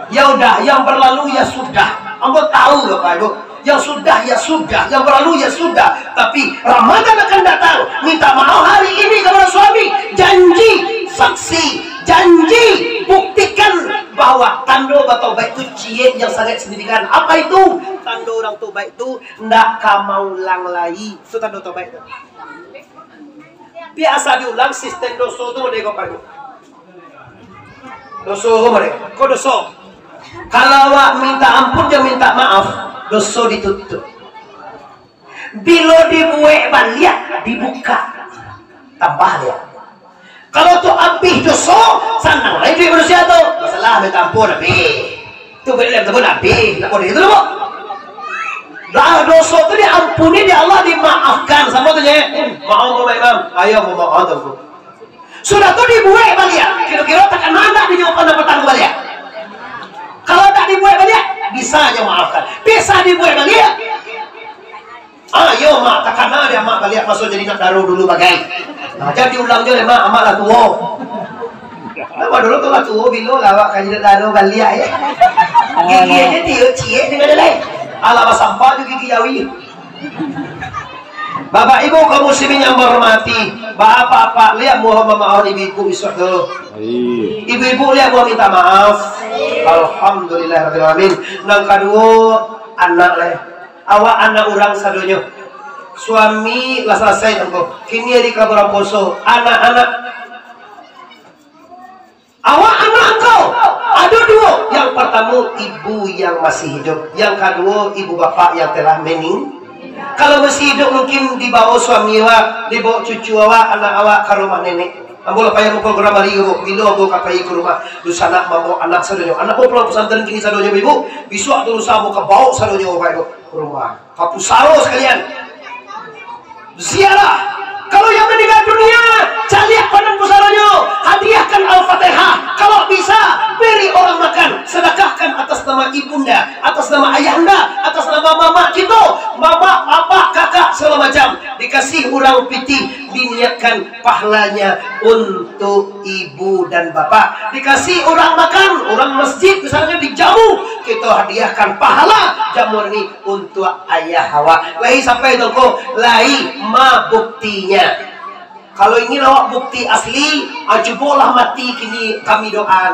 Ya udah, yang berlalu ya sudah. Ambo tahu Bapak Ibu. Yang sudah ya sudah, yang berlalu ya sudah. Tapi Ramadan akan datang. Minta maaf hari ini kepada suami. Janji, saksi, janji, buktikan bahwa tanda bertobat itu cie yang sangat signifikan. Apa itu? Tanda orang tobat itu ndak kamau ulang lagi. Itu tanda tobat itu. Biasa diulang sistem dosa itu mereka Bapak Ibu. Dosa mereka. Kok dosa? Kalau awak minta ampun jangan minta maaf, dosa ditutup. Bila dibuat balik dibuka, tambah dia. Kalau tu habis dosa, senang lagi duit manusia tu. Masalah minta ampun habis. Tu balik minta ampun habis. Tak boleh itu loh. Dah dosa tu diampuni di Allah, dimaafkan sama tu je. Maaf Imam, ayo maaf tu. Sudah tu dibuat balik. Kira-kira takkan mana dia jawab pada petang balik. Kalau tak dibuat balik, bisa aja maafkan. Bisa dibuat balik. Ayo mak, takkan ada mak balik masuk jadi nak daru dulu bagai. Nah, jadi ulang je mak, amak lah tua. Nama dulu tu lah tua, bila lawak kan jadi daru balik ya. Gigi aja dia cie dengan dia lain. Alah sampah juga gigi jawi. Bapak Ibu kaum muslimin yang berhormati, bapak-bapak lihat mohon maaf ibu-ibu besok dulu. Ibu-ibu lihat mohon minta maaf. Alhamdulillah rabbil alamin. Nang kedua anak leh. Awak anak orang sadonya. Suami lah selesai engkau. Kini di kabar poso. Anak-anak. Awak anak engkau. Ada dua. Yang pertama ibu yang masih hidup. Yang kedua ibu bapak yang telah meninggal. Kalau masih hidup mungkin dibawa suami awak, dibawa cucu awak, anak awak ke rumah nenek. Ambo payah program hari ibu, bila ambo kapai ke rumah, lusa nak mambo anak sadonya. Anak mau pulang pesantren kini sadonya ibu, besok tu lusa ambo ke bawa sadonya bapak ibu ke rumah. Kapu saro sekalian. Ziarah. Kalau yang meninggal dunia, caliak panen pusaranyo, hadiahkan Al-Fatihah. Kalau bisa, beri orang makan, sedekahkan atas nama ibunda, atas nama ayahanda, atas nama mama kita, mama, papa, kakak, segala macam. Dikasih orang piti, diniatkan pahalanya untuk ibu dan bapak. Dikasih orang makan, orang masjid misalnya dijamu, kita hadiahkan pahala jamu ini untuk ayah awak. Lahi sampai itu kok, lahi ma buktinya. Kalau ingin awak bukti asli, ajubolah mati kini kami doa.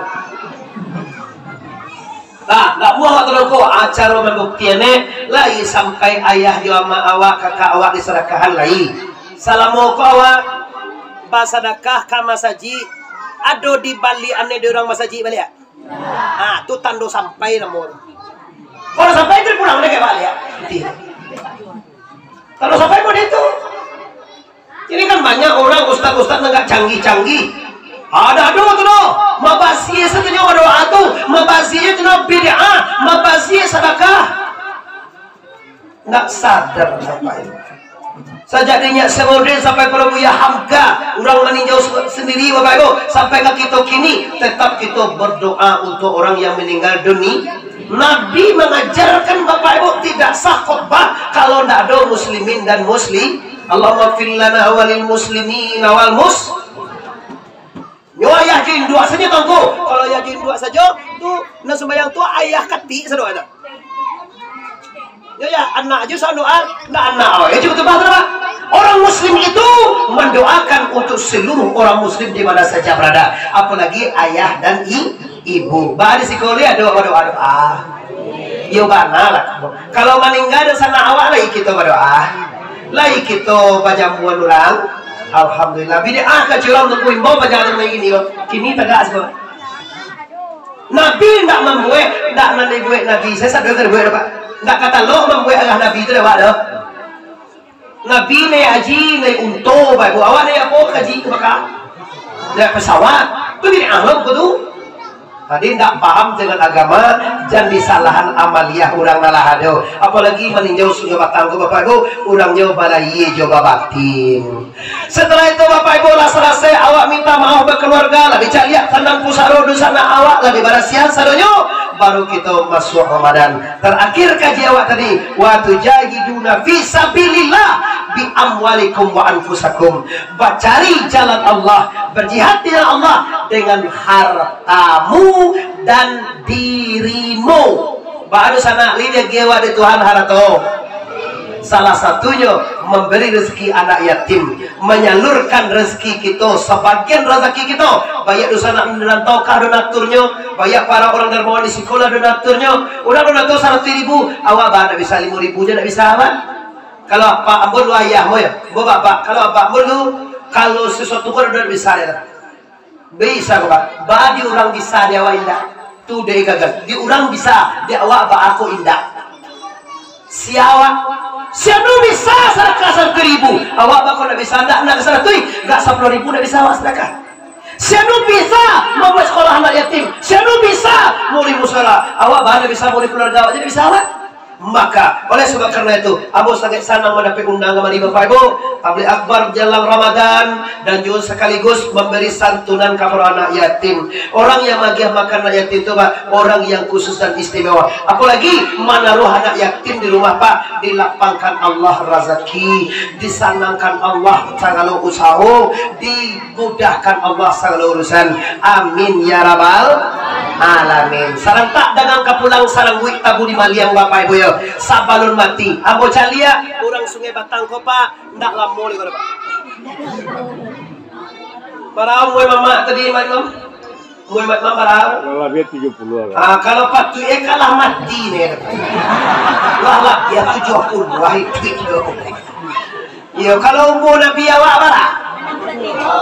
Nah, tak muah terus kok acara membuktiannya, lahi sampai ayah jama awak, kakak awak diserahkan lahi. Salamu awak, basadakah kama saji, ado di Bali ane di orang masaji balik ya. Ah, tu tando sampai namun. Kalau sampai itu pulang lagi balik ya. Kalau sampai mau itu. Ini kan banyak orang ustaz-ustaz nggak canggih-canggih. Ada tuh mabasiye satunya doa tuh, mabasiye itu bid'ah, mabasiye sedekah. Nggak sadar apa ini. Sajadinya semodel sampai para Buya Hamka, orang meninjau sendiri Bapak Ibu, sampai ke kita kini tetap kita berdoa untuk orang yang meninggal dunia. Nabi mengajarkan Bapak Ibu tidak sah khutbah kalau tidak ada muslimin dan muslim. Allahumma fil lana walil muslimin wal mus. Yo ayah jin dua saja tongko. Kalau ayah jin dua saja tu nak sembahyang tu ayah kati sadoa ada. Yo ya anak aja doa, enggak anak. Ya cukup tebal Pak. Orang muslim itu mendoakan untuk seluruh orang muslim di mana saja berada, apalagi ayah dan ibu. Bah di sekolah doa. Yo bana lah. Kalau meninggal di sana awak lagi kita berdoa. Lagi kita pajamuan orang. Alhamdulillah. Bid'ah kecilan untuk imbau pajamuan begini. Kini tegak semua. Nabi tidak membuat, tidak membuat Nabi. Saya sadar terbuat Pak. Tidak kata lo membuat agak Nabi itu lewat lo. Nabi naik haji, naik unta, Pak Ibu. Awak naik apa haji ke Mekah? Naik pesawat. Itu bid'ah lo begitu. Tadi tidak paham dengan agama, jangan disalahan amaliyah orang nalahado. Apalagi meninjau sungai batang Bapak Ibu, orang jauh balai coba batin. Setelah itu Bapak Ibu lah selesai, awak minta maaf berkeluarga lah, dicari lihat tandang pusaro di sana awak lah di barasian sadonyo. baru kita masuk Ramadan. Terakhir kaji awak tadi, wa tujahiduna fi sabilillah bi amwalikum wa anfusakum. Bercari jalan Allah, berjihad dengan Allah dengan hartamu dan dirimu. Baru sana lidah gewa di Tuhan harato. Salah satunya memberi rezeki anak yatim, menyalurkan rezeki kita, sebagian rezeki kita. Banyak dosa nak menantau kah donaturnya, banyak para orang dermawan di sekolah donaturnya. Orang donatur 100.000, awak bah bisa 5.000 je nak bisa apa? Kalau pak ambon lu ayahmu ya, bu bapak. Kalau bapak lu kalau sesuatu pun udah bisa ya. Bisa pak. Bah di orang bisa dia awak indah. Tu dia gagal. Di orang bisa dia awak bah aku indah. Siapa? Siapa bisa sedekah 1.000? Awak bakal nak bisa nak 100, enggak 10.000 nak bisa awak sedekah. Siapa bisa membuat sekolah anak yatim? Siapa bisa murid musala? Awak bahkan bisa murid keluarga awak jadi bisa awak. Maka oleh sebab karena itu, Abu sangat senang mendapat undangan dari Bapak Ibu tabligh akbar jelang Ramadan dan juga sekaligus memberi santunan kepada anak yatim. Orang yang bagi makan anak yatim itu Pak, orang yang khusus dan istimewa. Apalagi menaruh anak yatim di rumah Pak, dilapangkan Allah rezeki, disanangkan Allah segala usaha, dimudahkan Allah segala urusan. Amin ya rabbal alamin. Sarang tak dagang kapulang sarang buik tabu di Maliang Bapak Ibu ya. Sabalun mati ambo calia orang Sungai Batang ko Pak ndak lamo ni ko Pak. Barang moy mama tadi malam. Moy mama barang. Kalau lebih 30 lah. Kalau Pak tu kalah mati ni. Lah dia 70 itu. Yo kalau umur Nabi awak barang.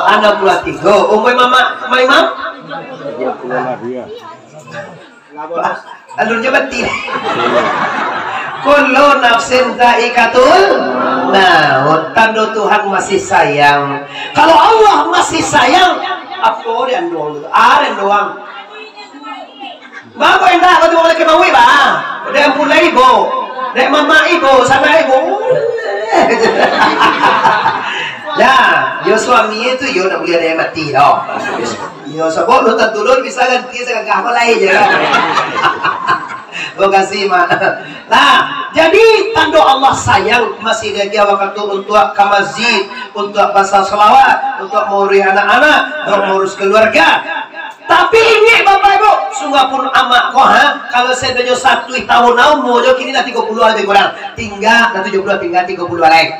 Anak pula 3. Umur mama mam 30 lah dia. Alurnya mati. Kullu nafsin dha'iqatul maut. Tanda Tuhan masih sayang. Kalau Allah masih sayang, apa dia doang? Aren doang. Bago enggak kau boleh kemaui bah. Dia pula ibu, dia mama ibu, sana ibu. Ya, yo suami itu yo nak boleh dia mati dah. Yo sebab lu tak dulur bisa ganti segala hal lain je. Terima kasih mak. Nah, jadi tanda Allah sayang masih dia waktu untuk ke masjid, untuk baca selawat, untuk mengurus anak-anak, untuk mengurus keluarga. Tapi ini Bapak Ibu, sungguh pun amak kok kalau saya dah 1 tahun mau kini dah 30 lebih kurang. Tinggal dah 70 tinggal 30 lagi.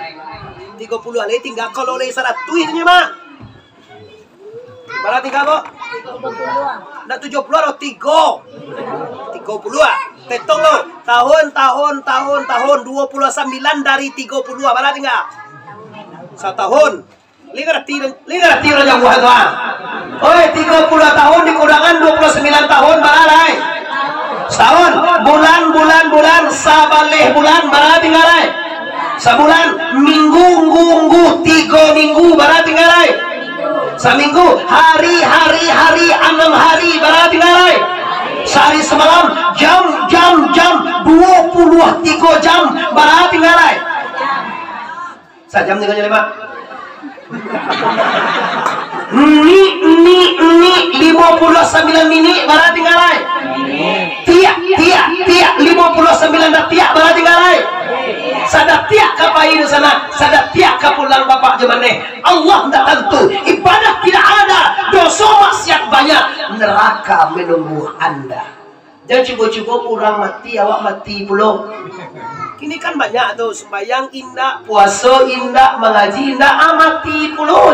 30 lagi tinggal kalau oleh 100 ini mak. Berapa tinggal kok? 30. Nak 70 atau 3? 30. Tetong lo. Tahun 29 dari 30. Berapa tinggal? 1 tahun. Lihat tiran yang buat doang. Oi, 30 tahun dikurangan 29 tahun berapa? Setahun. Bulan. Sabaleh bulan berapa tinggal? Sebulan. Minggu 3 minggu berapa tinggal? Seminggu, hari, 6 hari, berapa tinggal? Sehari semalam, jam, 23 jam, berapa tinggal? Sejam 3 jam 5. Ini 59 menit, berapa tinggal? Tiak, 59 dah tiak, berapa tinggal? Sadar tiak kapai di sana, sadar tiak kapulang bapak zaman ni. Allah tak tentu, ibadah tidak ada, dosa maksiat banyak, neraka menunggu anda. Jangan cuba-cuba orang mati, awak mati pula. Ini kan banyak tuh sembahyang indah, puasa indah, mengaji indah, mati pula.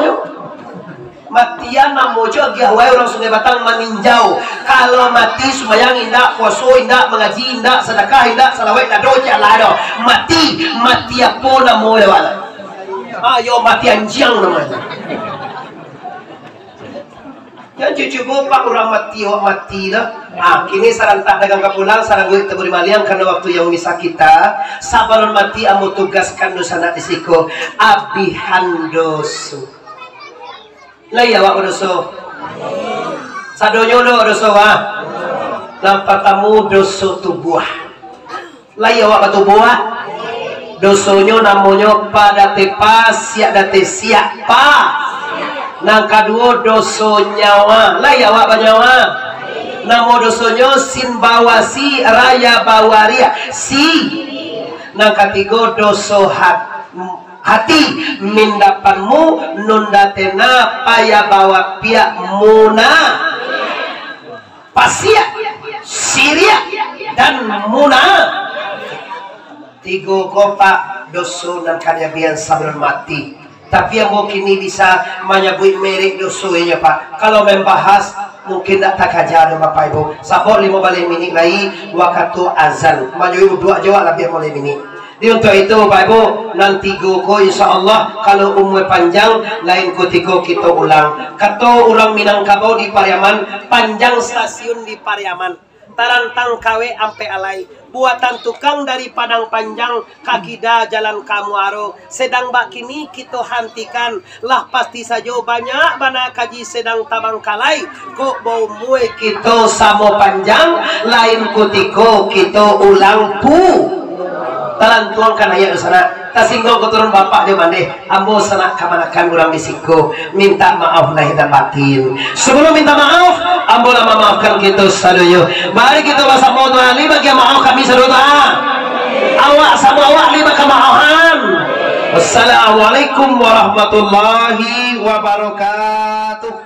Matian namojo giawai orang Sungai Batang meninjau. Kalau mati sembahyang indah, puasa indah, mengaji indah, sedekah indah, salawat indah, doa lah do. Mati apa namo lewat. Ayo mati anjing namanya. Jangan cuba pak orang mati dah. Kini sarantak dagang kapulang, sarang gue teburi maliang karena waktu yang misah kita. Sabaran mati amu tugaskan dosa nak disiko. Abihan dosu. Laya wak dosa. Sadonyo lo dosa wak. Nampak tamu dosa tubuh. Laya wak tubuh. Dosonyo namonyo pada tepa siak date siapa. Nang kedua dosa nyawa. Laya wak banyawa. namo dosonyo sin bawasi raya bawaria si nang katigo doso hati mindapanmu nundatena paya bawa pia muna pasia siria dan muna tigo kopa doso nang kanyabian sebelum mati. Tapi yang mungkin ini bisa menyebut merek dosonya Pak. Kalau membahas mungkin tak kajar Bapak Ibu. Sabot 5 balik minit lagi waktu azan. Maju dua jawab lebih mulai minit. Di untuk itu Bapak Ibu nanti go insya Allah kalau umur panjang lain kutiko kita ulang. Kata orang Minangkabau di Pariaman panjang stasiun di Pariaman. Tarantang kawe ampe alai buatan tukang dari Padang Panjang kakida jalan Kamuaro sedang bak kini kita hentikan lah pasti saja banyak bana kaji sedang tabang kalai kok bau mue kita samo panjang lain kutiko kita ulang pu talan tuang kan ayat sana tasinggo keturun bapak dia mande ambo sana kamanakan ulang bisiko minta maaf lahir dan batin. Sebelum minta maaf ambo lama maafkan kita saluyo. Mari kita bahasa modu ali bagi maaf kami saluta awak sama awak lima kemaahan. Wassalamualaikum warahmatullahi wabarakatuh.